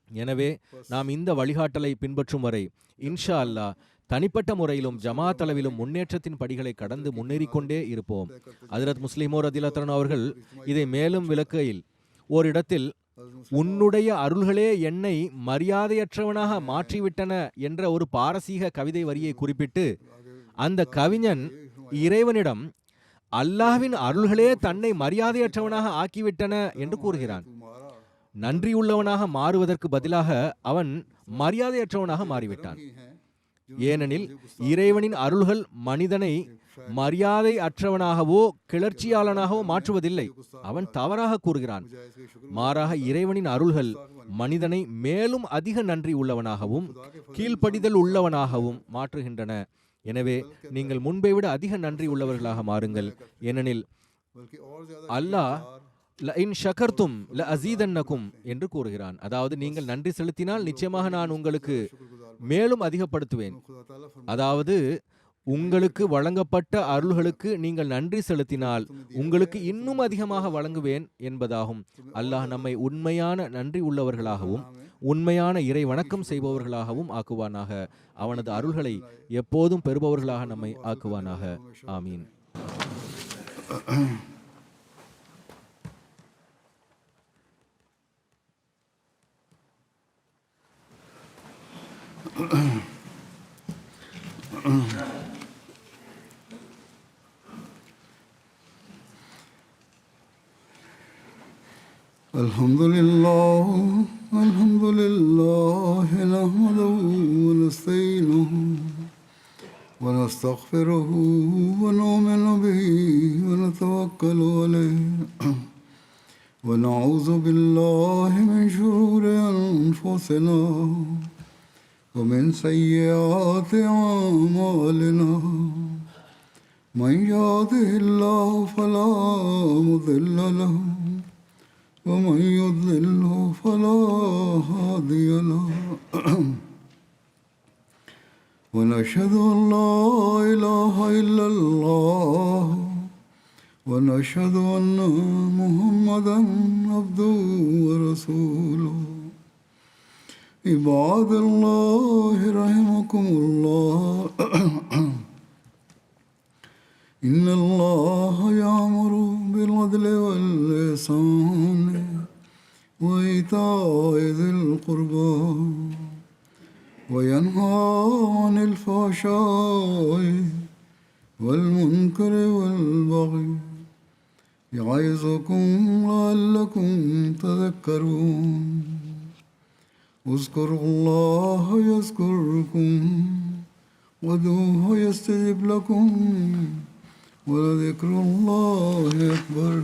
எனவே நாம் இந்த வழிகாட்டலை பின்பற்றும் வரை இன்ஷா அல்லாஹ் தனிப்பட்ட முறையிலும் ஜமாத் அளவிலும் முன்னேற்றத்தின் படிகளை கடந்து முன்னேறிக்கொண்டே இருப்போம். ஹஜ்ரத் முஸ்லிமோ ரதியல்லாஹு அன்ஹு அவர்கள் இதை மேலும் விளக்குகையில் ஓரிடத்தில், உன்னுடைய அருள்களே என்னை மரியாதையற்றவனாக மாற்றிவிட்டன என்ற ஒரு பாரசீக கவிதை வரியை குறிப்பிட்டு, அந்த கவிஞன் இறைவனிடம் அல்லாஹ்வின் அருள்களே தன்னை மரியாதையற்றவனாக ஆக்கிவிட்டன என்று கூறுகிறான். நன்றியுள்ளவனாக மாறுவதற்கு பதிலாக அவன் மரியாதையற்றவனாக மாறிவிட்டான். ஏனெனில் இறைவனின் அருள்கள் மனிதனை மரியாதை அற்றவனாகவோ கிளர்ச்சியாளனாகவோ மாற்றுவதில்லை, அவன் தவறாக கூறுகிறான். மாறாக இறைவனின் அருள்கள் மனிதனை மேலும் அதிக நன்றி உள்ளவனாகவும் கீழ்ப்படிதல் உள்ளவனாகவும் மாற்றுகின்றன. எனவே நீங்கள் முன்பை விட அதிக நன்றி உள்ளவர்களாக மாறுங்கள். ஏனெனில் அல்லாஹ் லஇன் ஷகர்தும் லஅஸீதன்னகும் என்று கூறுகிறான். அதாவது நீங்கள் நன்றி செலுத்தினால் நிச்சயமாக நான் உங்களுக்கு மேலும் அதிகப்படுத்துவேன். அதாவது உங்களுக்கு வழங்கப்பட்ட அருள்களுக்கு நீங்கள் நன்றி செலுத்தினால் உங்களுக்கு இன்னும் அதிகமாக வழங்குவேன் என்பதாகும். அல்லாஹ் நம்மை உண்மையான நன்றி உள்ளவர்களாகவும் உண்மையான இறை வணக்கம் செய்பவர்களாகவும் ஆக்குவானாக. அவனது அருள்களை எப்போதும் பெறுபவர்களாக நம்மை ஆக்குவானாக. ஆமீன். الحمد لله نحمده ونستعينه ونستغفره ونؤمن به ونتوكل عليه ونعوذ بالله من شرور أنفسنا ومن سيئات أعمالنا من يهده الله فلا مضل له ومن يضلله فلا هادي له ونشهد أن لا إله إلا الله ونشهد أن محمدا عبده ورسوله عباد الله رحمكم الله إن الله يأمر بالعدل والإحسان وإيتاء ذي القربى وينهى عن الفحشاء والمنكر والبغي يعظكم لعلكم تذكرون اذكروا الله يذكركم وادعوه يستجب لكم ولذكر الله أكبر.